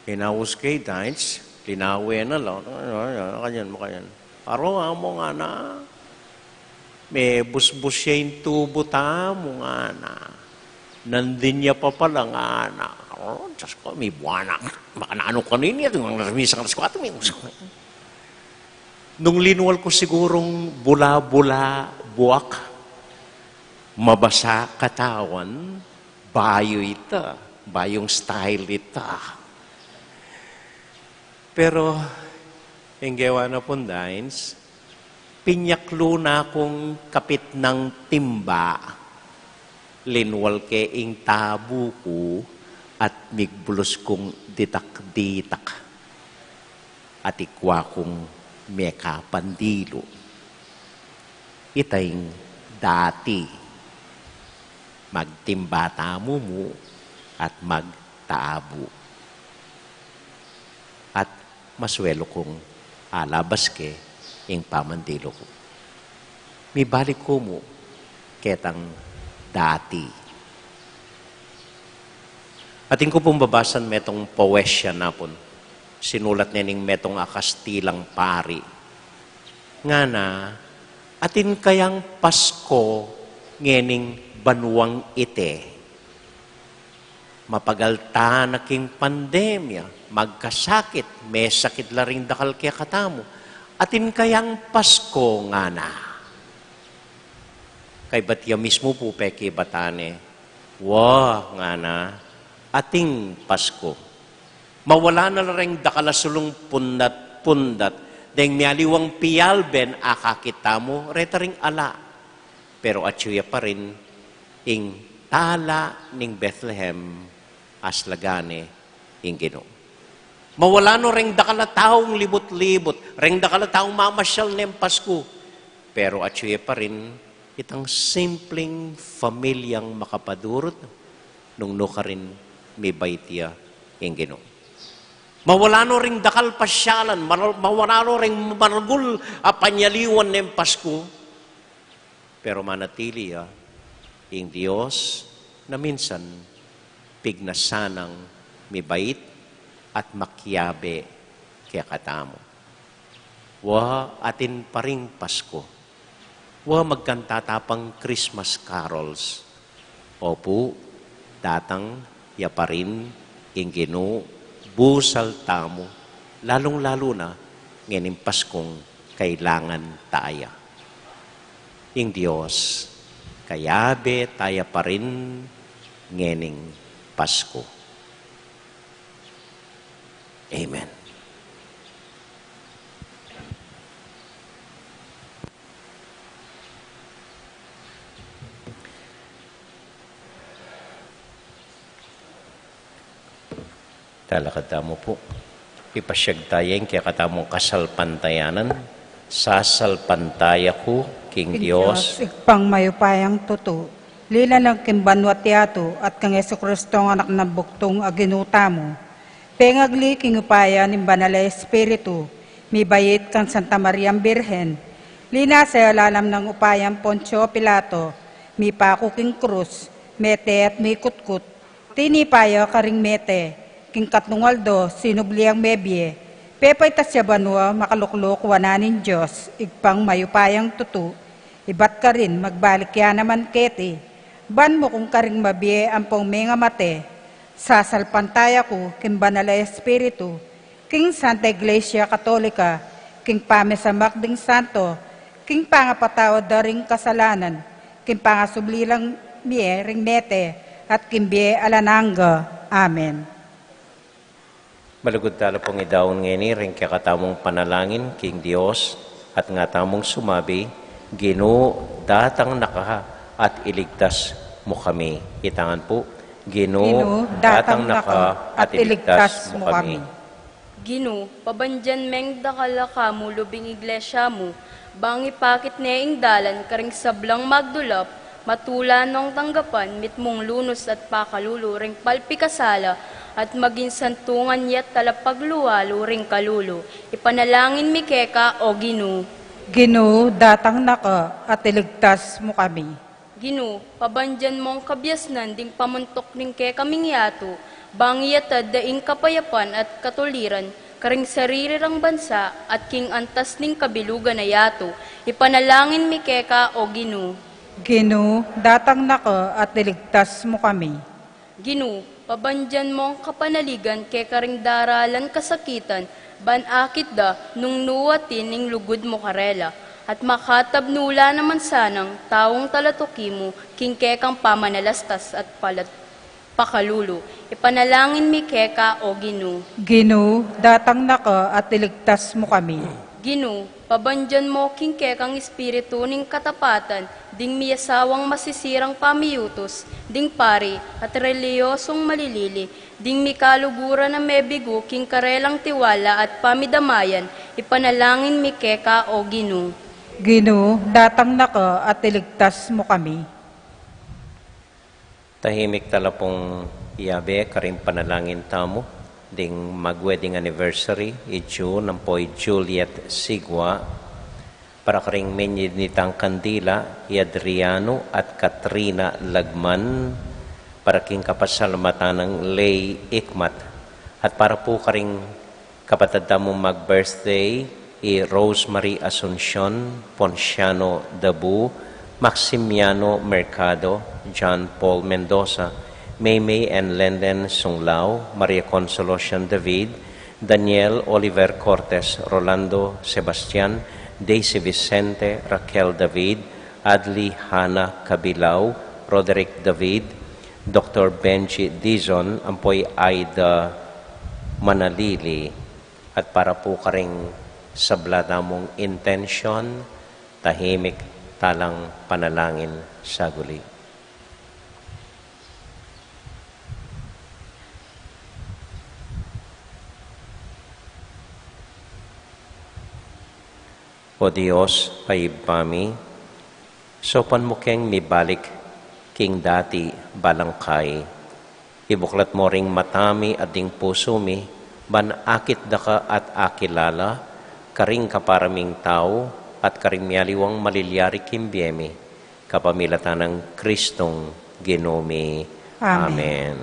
Hinawas kay Dains, linawi na lang. Makanyan. Paro nga mo nga na. May busbus siya yung tubo ta mo nga na. Nandin niya pa pala nga na. Oh, Diyos ko, may buwanak. Baka na ano kanina, yung namisang alas 4. Nung linuwal ko sigurong bula-bula, buwak, mabasa katawan, bayo ita, bayong style ita. Pero, yung gawa na po, Dines, pinyaklo na akong kapit ng timba, linwal ke ing tabu ko, at migbulos kong ditak-ditak, at ikwa kong meka pandilo. Itayng dati, magtimba tamo mo, at magtaabo. At maswelo kong alabas ke ing pamandilo ko. May balik ko mo ketang dati. Ating ko pong babasan metong poesya na pon. Sinulat nining metong akastilang pari. Nga na, atin kayang Pasko ngening banwang ite. Mapagalta na king pandemya, magkasakit, may sakit la rin dakal kaya katamo. Atin kayang Pasko nga na. Kay batya mismo po peki batane, wah nga na, ating Pasko. Mawala na rin dakalasulong pundat, deng mialiwang piyalben akakita mo, reta ring ala. Pero atsuya pa rin, ing tala ning Bethlehem, aslagane, ing Ginoo. Mawala no ring dakalataong libot-libot, ring dakalataong mamasyal ng Pasko. Pero atsuya pa rin, itang simpleng familyang makapadurot, nung no ka rin may baitya ing Ginoo. Mawala no ring dakal pasyalan, mawala no ring margul apanyaliwan ng Pasko. Pero manatili ing Diyos na minsan pignasanang may bait at makyabe kaya katamo. Wa atin pa ring Pasko. Wa magkantatapang Christmas carols. Opo, datang ya pa rin ing Ginoo busal tamo, lalong-lalo na ngayon Paskong kailangan tayo. Ing Diyos, kayabe tayo pa rin ngayon Pasko. Amen. Talakad mo po. Ipasyag tayeng kaya katamong kasalpantayanan. Sasalpantaya ko, King Diyos. Ikpang mayupayang tuto. Lila ng kimbanwat yato at kang Yesu Kristo ang anak ng buktong aginuta mo. Pengagli king upaya ng banal Espiritu. Mi bayit kang Santa Maria Birhen. Lina sa alalam ng upayang Poncio Pilato. Mi pako king krus. Mete at mi kutkut. Tinipaya karing mete. King Katnungaldo, sinubliang mebye, pepay tasya banwa, makaluklok wananin Diyos, igpang mayupayang tutu, ibat ka rin, magbalik ya naman keti, ban mo kung karing mabye ang pong mga mate, sasalpantaya ko, king banala Espiritu, king Santa Iglesia Katolika, king pamesamak ding santo, king pangapatawad daring kasalanan, king pangasublilang miye ring mete, at king biye alananga. Amen. Malugod tala pong idaon ngayon rin kaya katamong panalangin, King Diyos, at nga tamong sumabi, Ginoo, datang naka at iligtas mo kami. Itangan po, Ginoo, datang naka at iligtas mo kami. Ginoo, pabandyan meng dakalaka mo lubing iglesia mo, bangi pakit neing dalan karing sablang magdulap, matula nong tanggapan, mitmong lunos at pakalulu, ring palpikasala, at maging santungan yat talapagluwalo ring kalulo. Ipanalangin mi keka o Ginoo. Ginoo, datang naka at iligtas mo kami. Ginoo, pabandyan mong kabyasnan ding pamuntok ning keka mingyato, bangyatad daing kapayapan at katuliran, karing sarirang bansa at king antas ning kabilugan na yato. Ipanalangin mi keka o Ginoo. Ginoo, datang naka at iligtas mo kami. Ginoo, pabandyan mo ang kapanaligan kay karing daralan kasakitan, ban akit da nung nuwatin ning lugod mo karela, at makatabnula naman sanang taong talatuki mo, kingke kang pamanalastas at pakalulu. Ipanalangin mi keka o Ginu. Ginu, datang na ka at iligtas mo kami. Ginu, pabandyan mo kingke kang espiritu ning katapatan, ding miyasawang masisirang pamiyutos, ding pari at reliyosong malilili, ding mikalugura na mebigo king karelang tiwala at pamidamayan, ipanalangin mi keka o Ginu. Ginu, datang na ka at iligtas mo kami. Tahimik tala pong iyabe karing panalangin tamo ding mag-wedding anniversary i June nampoy Juliet Sigwa para karing menyid nitang kandila i Adriano at Katrina Lagman para king kapasalamatan ng Lay Ikmat at para po karing kapatid mo mag-birthday i Rosemary Asuncion Ponciano Dabu, Maximiano Mercado, John Paul Mendoza, Maymay and Lenden Sunglao, Maria Consolacion David, Daniel Oliver Cortes, Rolando Sebastian, Daisy Vicente, Raquel David, Adli Hana Cabilao, Roderick David, Dr. Benji Dizon, Ampoy Aida Manalili, at para po karing sablada mong intensyon, tahimik talang panalangin sa guli. O Diyos, paibami, sopan mo keng mibalik king dati balangkay. Ibuklat mo ring matami at ding puso mi, ban akit daka at akilala, karing kaparaming tao at karing miyaliwang malilyari kimbyemi, kapamilatan ng Kristong Ginumi. Amen. Amen.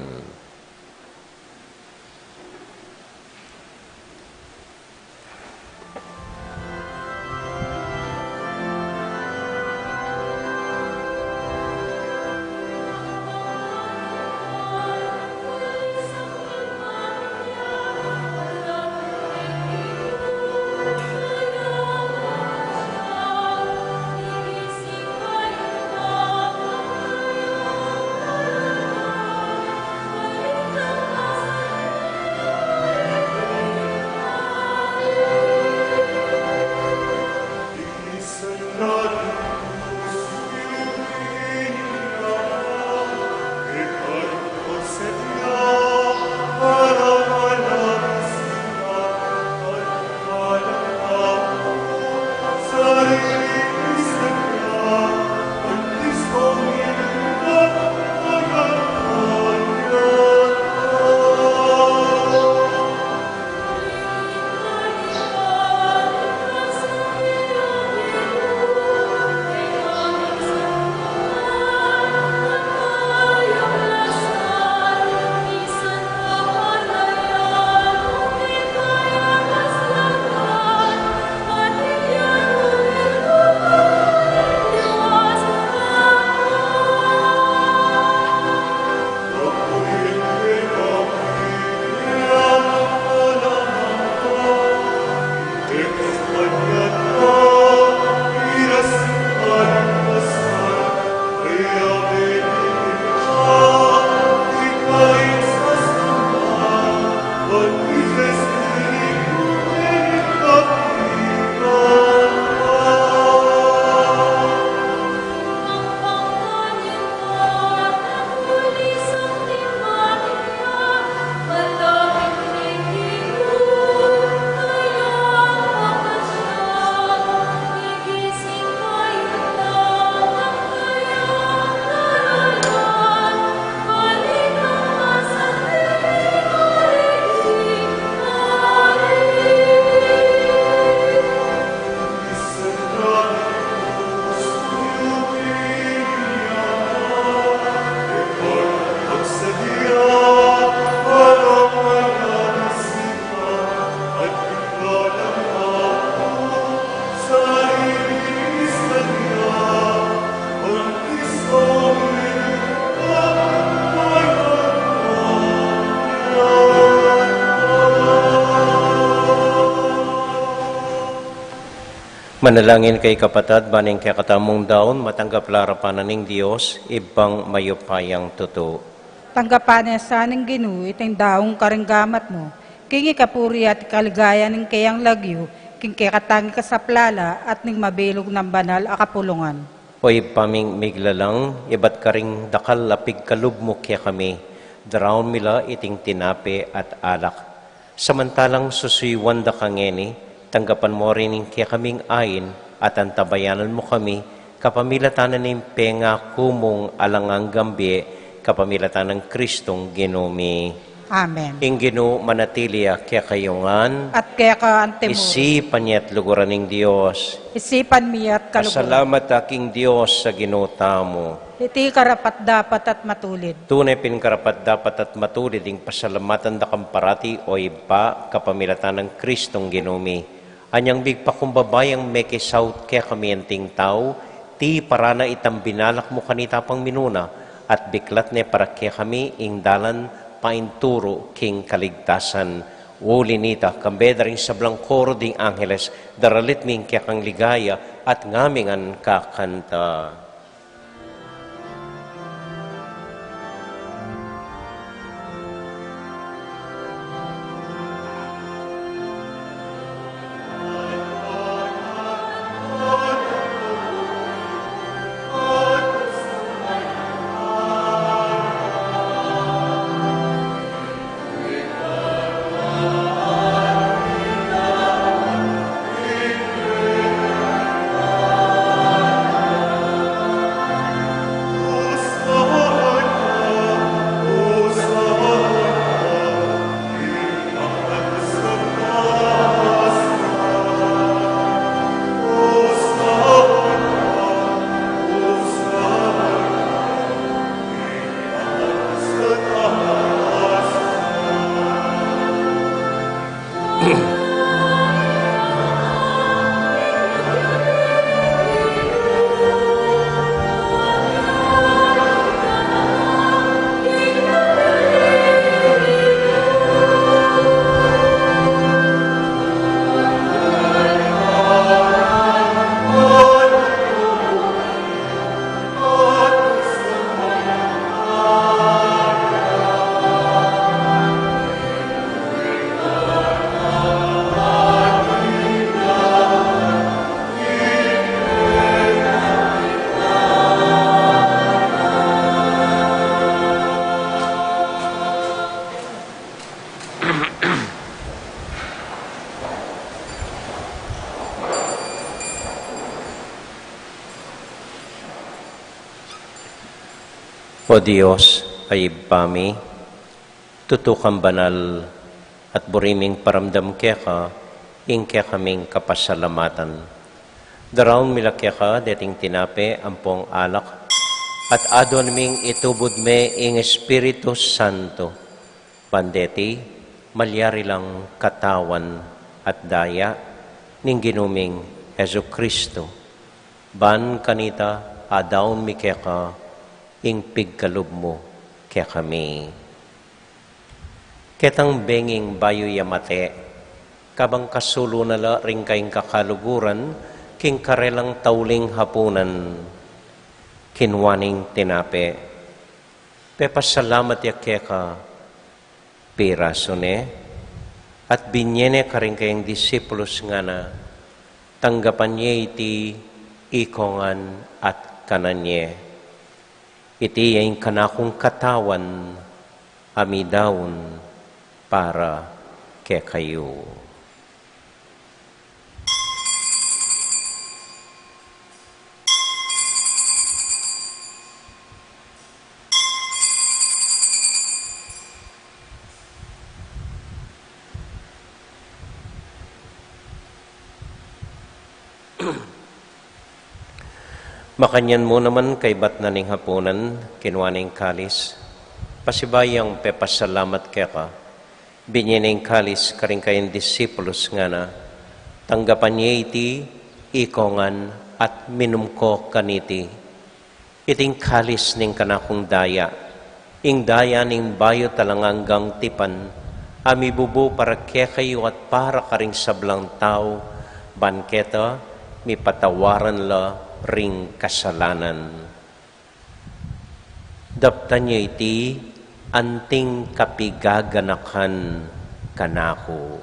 Manalangin kay kapatad, baning kay katamong daon, matanggap larapanan ng Diyos, ibang mayupayang totoo. Tanggapan niya sa ning Ginoo iting daong karenggamat mo. Kingi kapuri at kaligaya ning kayang lagyo, king kay katangi ka sa plala at ning mabilog ng banal a kapulungan. Oy paming miglalang, ibat karing dakal lapig kalubmo kaya kami, daraon mila iting tinape at alak. Samantalang susuywan da kangeni, tanggapan mo rin kaya kaming ayin at antabayanan mo kami, kapamilatanan ng penga kumong alangang gambi, kapamilatan ng Kristong Ginumi. Amen. Ing Ginoo manatilia kaya kayongan, At kaya ka ante mo, isipan niya at luguran ng Diyos. isipan mi at kaluguran. Salamat aking Diyos sa ginota mo. Iti karapat dapat at matulid. Tunay pinkarapat dapat at matulid ing pasalamatan da kamparati o iba kapamilatan ng Kristong Ginumi. Anyang bigpakumbabayang mekisaut kaya kami enting tao, ti parana itang binalak mo kanita pang minuna, at biklat ne para kaya kami ing dalan painturo king kaligtasan. Uli nita, kambeda rin sa koro ding Angeles, daralit ming kaya kang ligaya at ngamingan kakanta. O Diyos, ay pami, tutukang banal at buriming paramdam kaya ka, ing kaya kaming kapasalamatan. Daraon mila kaya ka, dating tinape, ampong alak, at adon ming itubod me ing Espiritu Santo. Pandeti, malyari lang katawan at daya, ning ginuming Hesu Kristo. Ban kanita, adaon mi kaya ka, ing pigkalub mo kaya kami. Ketang benging bayo yamate, kabang kasulo na la ring kaing kakaluguran, king karelang tauling hapunan, kinwaning tinape. Pepasalamat ya kaya ka, pirasone, at binyene ka rin kayong disipulos nga na, tanggapan niya iti ikongan at kananye. Iti yung kanakong katawan, amidaon para kay kayo. Makanyan mo naman kay bat na ning hapunan, kinwaning kalis. Pasibayang pepasalamat kaya ka. Binyaning kalis karing kayong disipulos nga na. Tanggapan niya iti, ikongan at minumko kaniti. Iting kalis ning kanakong daya. Ing daya ning bayo talanganggang tipan. Amibubo para kaya kayo at para karing sablang tao. Banketa, mipatawaran la ring kasalanan. Daptan niya iti anting kapigaganakan kanako.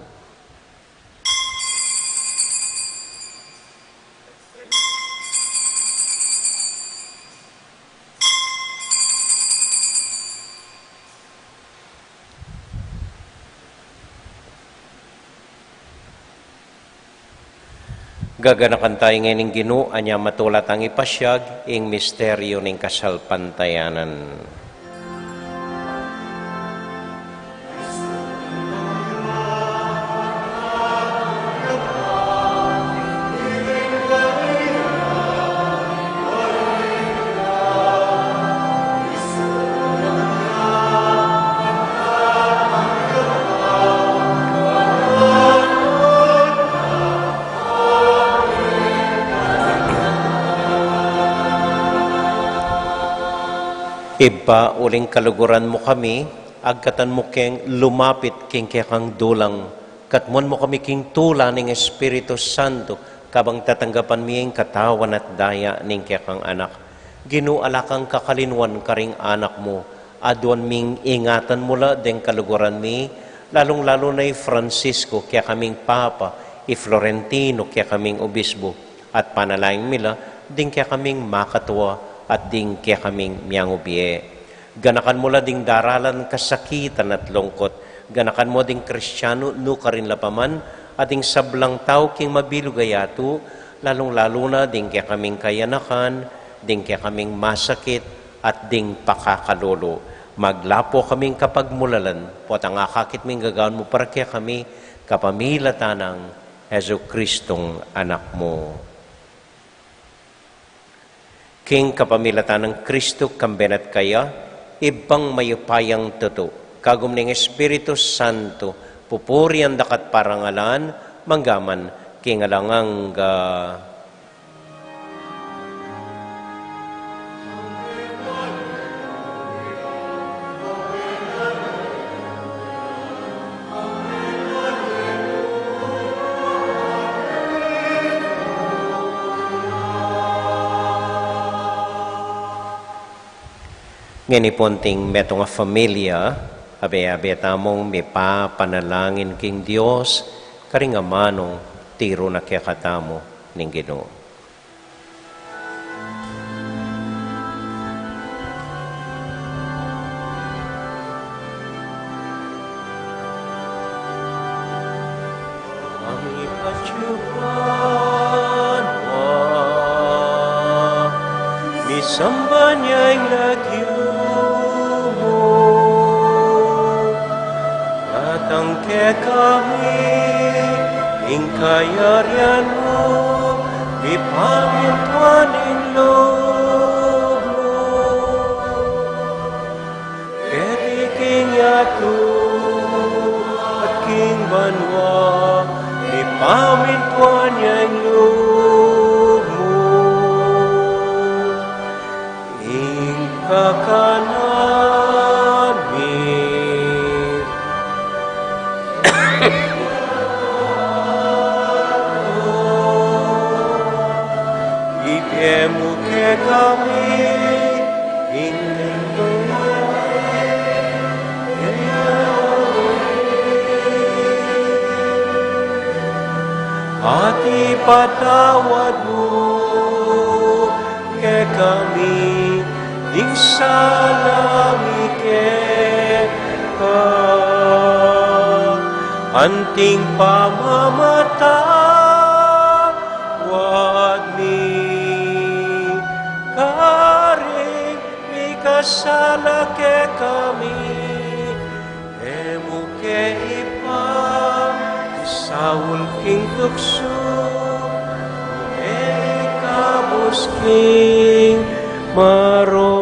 Gaganakan tayo ngayon ng Ginoo, anya matulat ang ipasyag, ing misteryo ng kasalpantayanan. Iba uling kaluguran mo kami, agkatan mo keng lumapit king kang dulang, katmon mo kami king tula ng Espiritu Santo, kabang tatanggapan miyeng katawan at daya ning kang anak. Ginuala kang kakalinwan karing anak mo, adwan ming ingatan mula deng kaluguran mi, lalong-lalo na Francisco, kaya kaming Papa, Florentino, kaya kaming Obispo, at panalaing mila, ding kaya kaming makatwa, at ding kaya kaming miyangubie. Ganakan mo la ding daralan kasakitan at lungkot. Ganakan mo ding Kristyano no karin lapaman, at ding sablang tao king mabilugayato, lalong-lalo na ding kaya kaming kayanakan, ding kaya kaming masakit, at ding pakakalolo. Maglapo kaming kapagmulalan, po at ang akakit ming gagawin mo para kaya kami, kapamilatan ng Heso Kristong anak mo. King kapamilatan ng Kristo kambenat kaya, ibang mayupayang tuto, kagum ng Espiritu Santo, pupuri ang dakat parangalan, manggaman, king alangang Ngeniponting meto nga familia, abe-abe tamong may papanalangin king Dios, karing amanong tiro na kaya katamo ning Ginoo. Ang ipatsyupan mo, misamba niya'y lagyo, Tangke kami, ingkayarian mo, ipamintuan in loob mo. Keriking yato at king banwa, ipamintuan niya in loob mo. Ingkakanan mi, Ipemu ke kami, at ipatawad mo ke kami, ding salami ke ka, anting pamamatawad mi, karing mi kasala ke kami, emu ke ipam, Saul king tukso, kabus king marot.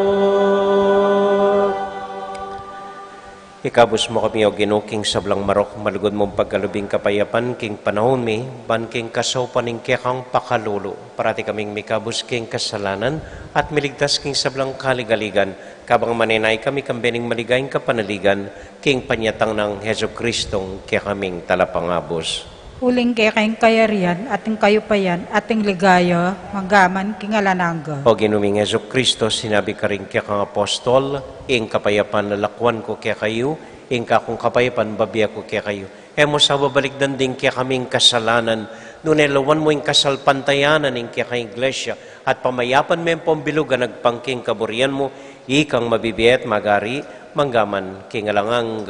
Ikabus mo kami o Ginoo king sablang marok, malugod mong pagkalubing kapayapan, king panahon mi, ban king kasopan ning kekang pakalolo, parati kaming mikabus king kasalanan, at miligtas king sablang kaligaligan, kabang maninay kami kambening maligayang kapanaligan, king panyatang ng Heso Kristong kaya kaming talapangabos. Huling kay kayong kayarian, ating kayupayan, ating ligaya, manggaman kingalanangga. O ginuming Heso Kristo, sinabi ka rin kaya kang apostol, ing kapayapan lalakwan ko kaya kayo, ing kakong kapayapan babiya ko kaya kayo. Mo sa babalikdan din kaya kaming kasalanan, nunelawan mo ing kasalpantayanan ing kaya kang iglesia, at pamayapan mo yung pambilugan, nagpangking kaburian mo, ikang mabibiyat magari, manggaman kingalangang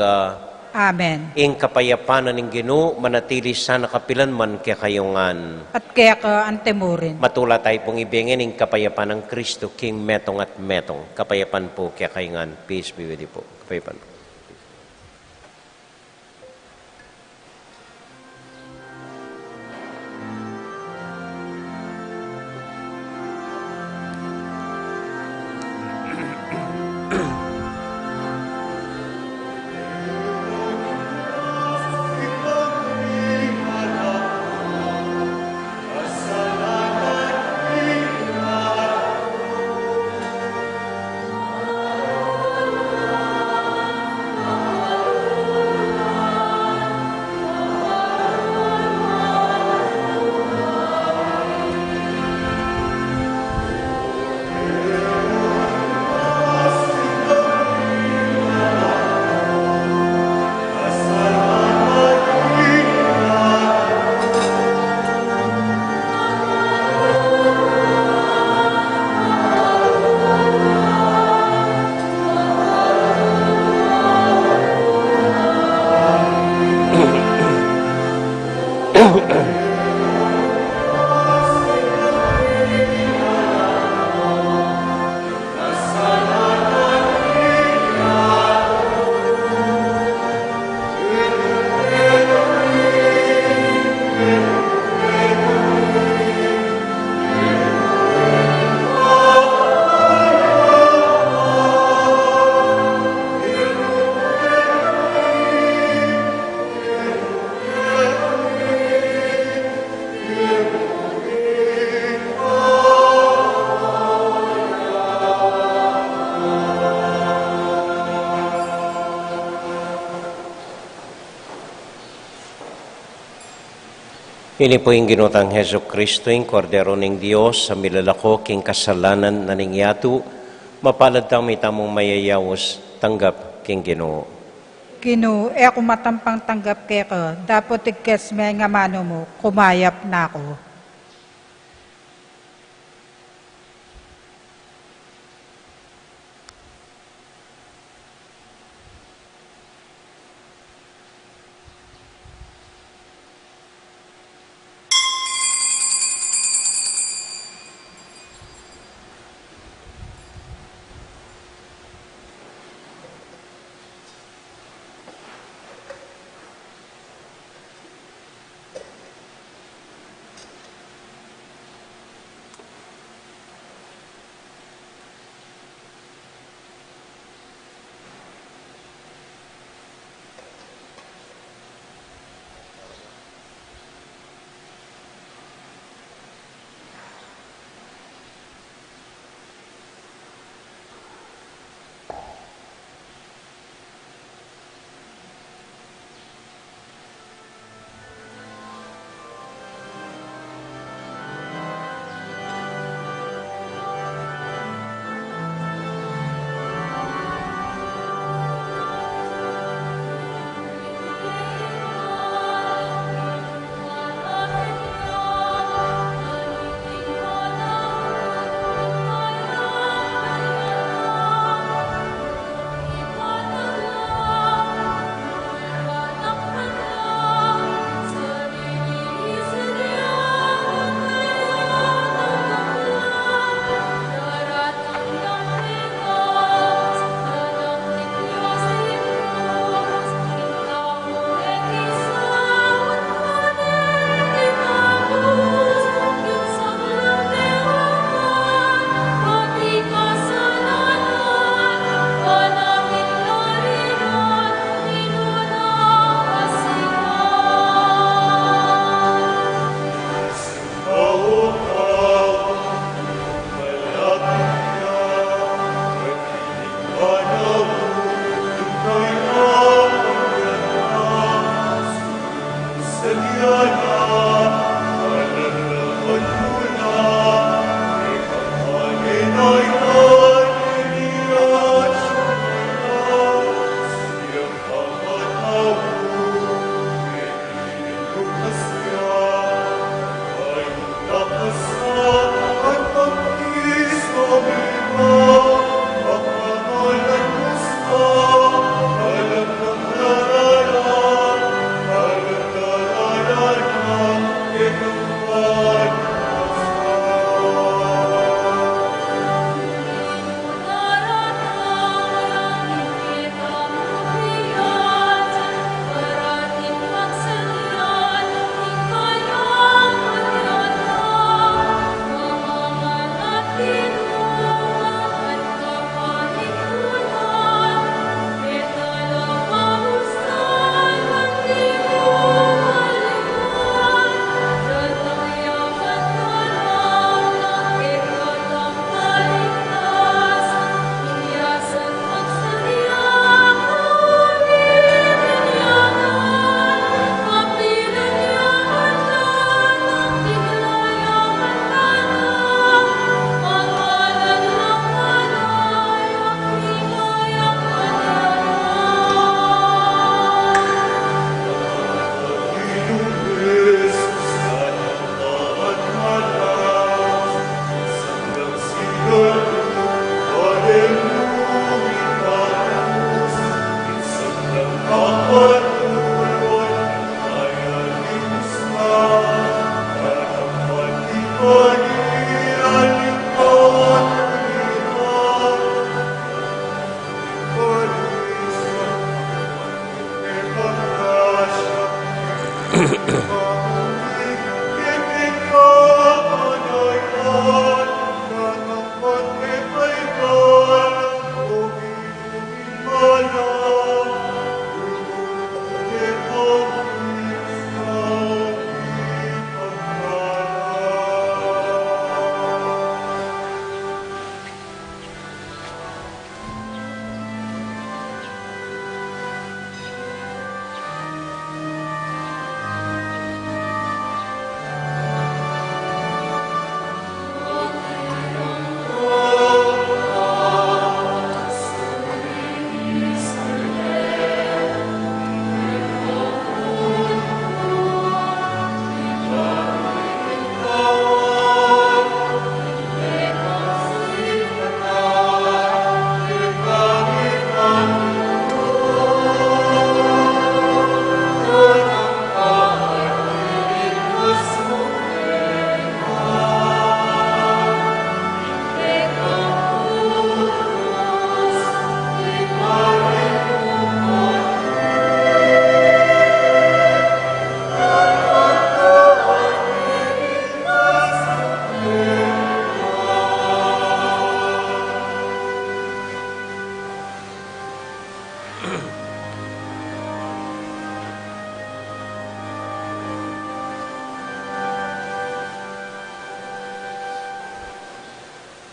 Amen. ing kapayapanan ng Ginoo manatili sa nakapilan man kaya kayongan. At kaya ka antemurin. Matula tayo pong ibigin ng kapayapan ng Kristo, King Metong at Metong. Kapayapan po kaya kayongan. Peace be with you po. Kapayapan po. Ini po yung ginutang Heso Kristo, yung kordero ng Diyos, sa milalako, king kasalanan na ningyatu, mapalad tang may tamong mayayawos, tanggap king Ginoo. Ginoo, ako matampang tanggap kaya ka, dapat ikes may nga mano mo, kumayap na ako.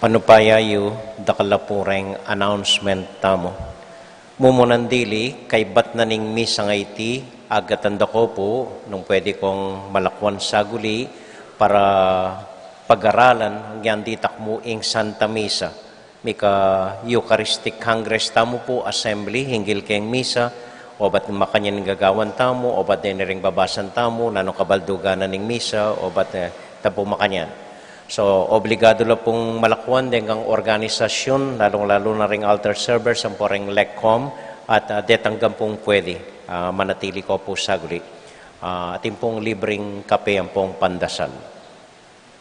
Panupayayu, dakalapureng announcement tamo. Mumunandili, kay bat na ning misa nga iti, agatanda ko po, nung pwede kong malakwan saguli, para pag-aralan, hanggang di takmuing Santa Misa. Mika Eucharistic Congress tamo po, assembly, hinggil keng misa, o ba't makanyan gagawan tamo, o ba't ring babasan tamo, nanong kabalduganan ning misa, o ba't tapo makanyan. So, obligado lang pong malakwan din ang organisasyon, lalong-lalo na ring altar servers, ang poreng LECCOM, at detanggang pong pwede manatili ko po saguli. Atin pong libreng kape ang pong pandasal.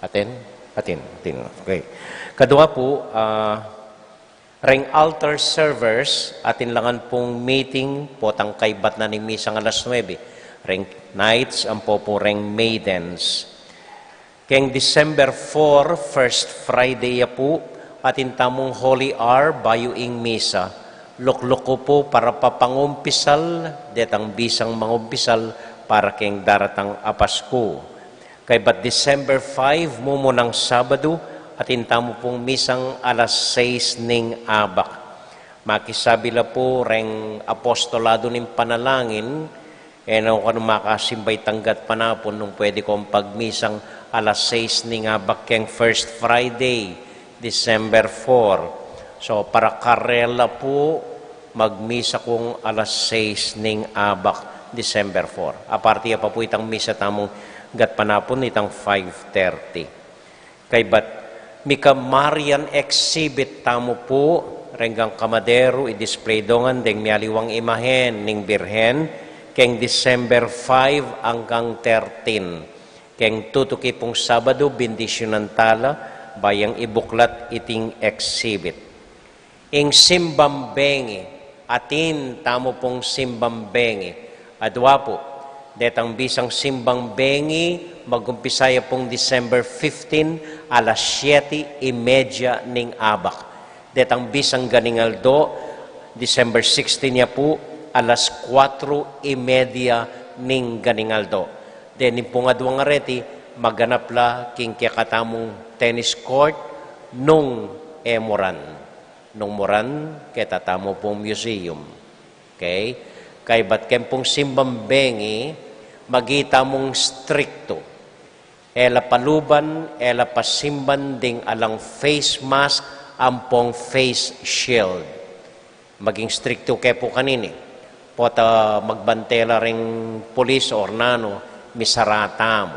Atin? Okay. Kadua po, ring altar servers, atin langan pong meeting, potang kaybat na ni Misang alas 9. Ring nights, ang po ring maidens. Keng December 4, first Friday po, atin tamong Holy Hour, bayuing misa. Lukloko po para papangumpisal, detang bisang mangumpisal, para keng daratang Apasko. Kay bat December 5, mumunang Sabado, atin tamo pong misang alas 6 ning abak. Makisabi la po, reng apostolado ning panalangin, ano kung makasimbay tanggat panapon nung pwede kong pagmisang alas 6 ni nga bakeng first Friday, December 4. So, para karela po, magmisa kong alas 6 ning abak, December 4. Apartiya pa po itang misa tamong gat panapon, itang 5:30. Kay bat, mika Marian exhibit tamo po, renggang kamadero, i-display dongan, deng mialiwang imahen, ning birhen, keng December 5 hanggang 13. Keng tutuki pong Sabado, bendisyonan tala, bayang ibuklat iting exhibit. Ing simbambengi, atin tamo pong simbambengi, adwa po, detang bisang simbambengi, magumpisaya pong December 15, alas 7:30 ning abak. Detang bisang ganingaldo, December 16 niya po, alas 4:30 ning ganingaldo. Then, pong adwang areti, maganap la king katamong tennis court nung Moran. Nung Moran, ketatamo pong museum. Okay? Kay bat kempong simbambengi, magita mong stricto. Ela paluban, ela pasimban ding alang face mask, ampong face shield. Maging stricto kepo kanini. Pota magbantela ring polis or nano, misarata mo.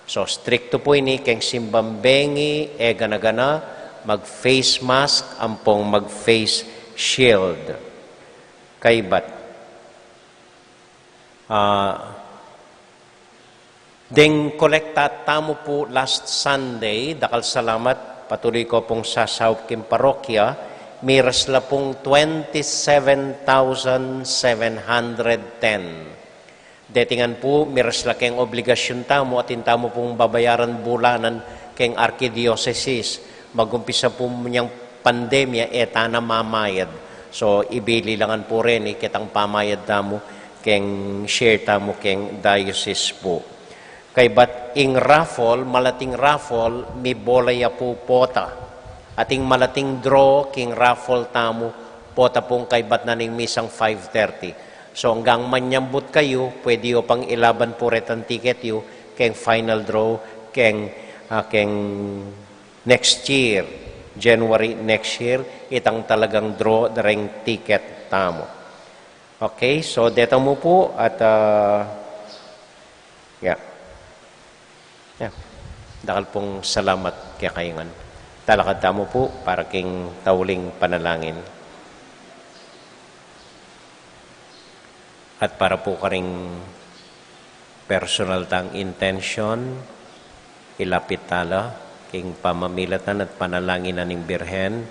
So, stricto po ini, keng simbambengi, gana-gana, mag-face mask, ampong mag-face shield. Kaybat. Ding kolekta tamo po last Sunday, dakal salamat, patuloy ko pong sasawp kim parokya, miras la pong 27,710. Detingan po, miras la keng obligasyon tamo at intamo pong babayaran bulanan keng arkidiocese. Magumpisa po niyang pandemya, etana mamayad. So, ibili langan po rin, kitang pamayad tamo, keng share tamo, keng diocese po. Kay bat ing raffle, malating raffle, mi bolaya po pota. Ating malating draw, king raffle tamo, pota pong kay bat na ning misang 5:30. So hanggang manyambot kayo, pwede yo pang ilaban po retan ticket yo, keng final draw, keng next year, January next year, itang talagang draw daring ticket tamo. Okay, so deta mo po at dakal pong salamat kaya kayangan. Talakad tamo po para king tauling panalangin. At para po karing personal tang intention, ilapit tala, king pamamilatan at panalangin na ning Birhen,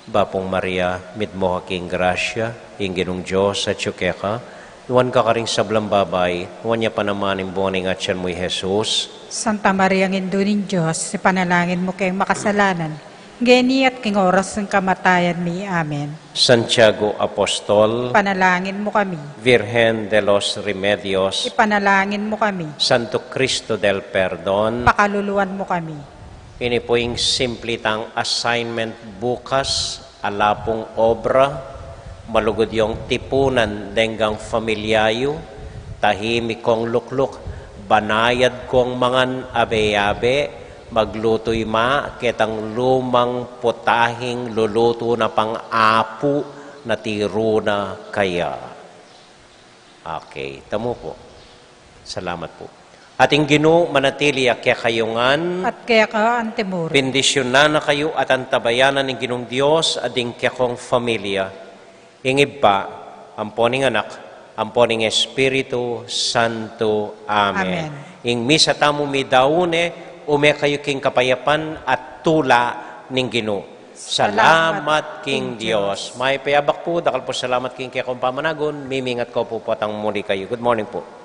Bapong Maria, mitmo king grasya, ing ginong Diyos at yukeka, nuwan ka karing sablang babay, nuwan niya panamaning boning at siyan mo'y Jesus. Santa Maria ng Indunin Diyos, si panalangin mo kayong makasalanan, geni at king oras ng kamatayan mi. Amen. Santiago Apostol, Panalangin mo kami. Virgen de los Remedios, Ipanalangin mo kami. Santo Cristo del Perdon, Pakaluluan mo kami. Ini po yung simplitang assignment bukas, alapong obra, malugod yung tipunan denggang familyayo, tahimik kong lukluk, banayad kong mangan abe-abe, magluto'y ketang lumang putahing luluto na pang-apu na tiro na kaya. Okay, tamo po. Salamat po. Ating Ginoo manatili kaya kayungan, At kaya ka antemuro. bendisyonan na kayo at antabayanan ng Ginoong Diyos ading kaya kong familia. Ingib pa, amponing anak, amponing Espiritu Santo. Amen. Amen. Ing misa tamo mi daune, ume kayo king kapayapan at tula ng Ginoo. Salamat King Diyos. May payabak po, dakal po salamat King kaya kong pamanagon, mimingat ko po patang muli kayo. Good morning po.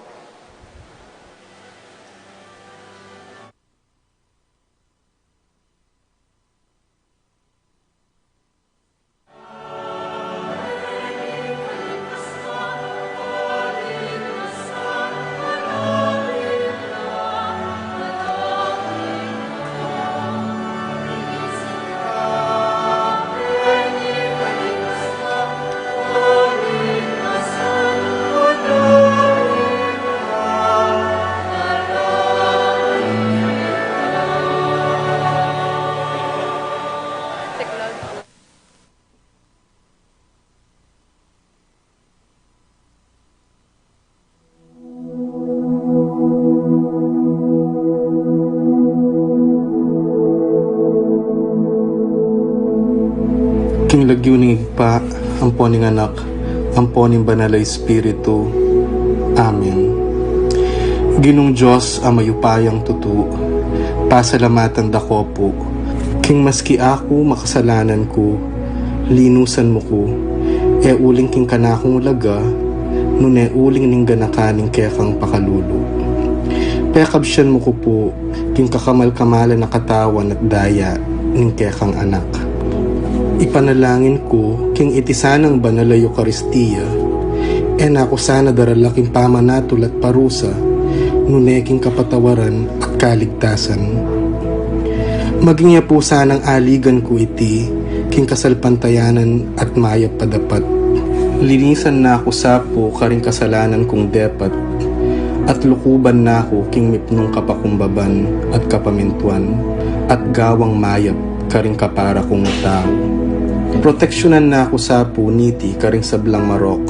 King lagyo ning igpa, amponing anak, amponing banalay espiritu. Amen. Ginong Diyos amayupayang tutu, pasalamatan dako po. King maski ako makasalanan ko, linusan mo ko, uling king kanakong laga, nune uling ning ganakaning kaya kang pakalulu. Pekabsyan mo ko po, king kakamal-kamalan na katawan at daya, ning kaya kang anak. Ipanalangin ko, king itisanang banal na Eucharistia, nako sana daralaking pamanatul at parusa, nuneking kapatawaran at kaligtasan. Maging niya po sanang aligan ko iti, king kasalpantayanan at mayap padapat. Linisan na ako sapo karing kasalanan kong depat, at lukuban na ako king mipnong kapakumbaban at kapamintuan, at gawang mayap karing kapara kong tao. Proteksyonan na ako sa puniti karing sablang marok,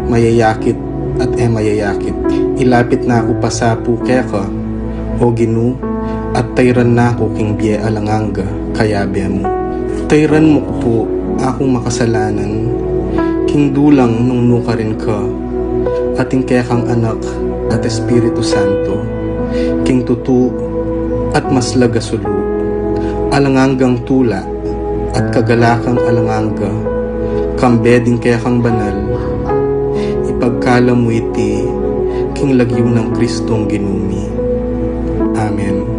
mayayakit at mayayakit. Ilapit na ako pa sa pukeka, o Ginu, at tayran na ako king biye alanganga, kayabe mo. Tayran mo po akong makasalanan, king dulang nung nuka rin ka, ating kekang anak at Espiritu Santo, king tutu at maslaga sulu, alangangang tula, at kagalakang alanganga, kambeding kaya kang banal, ipagkala mo iti, king lagyo ng Kristong ginumi. Amen.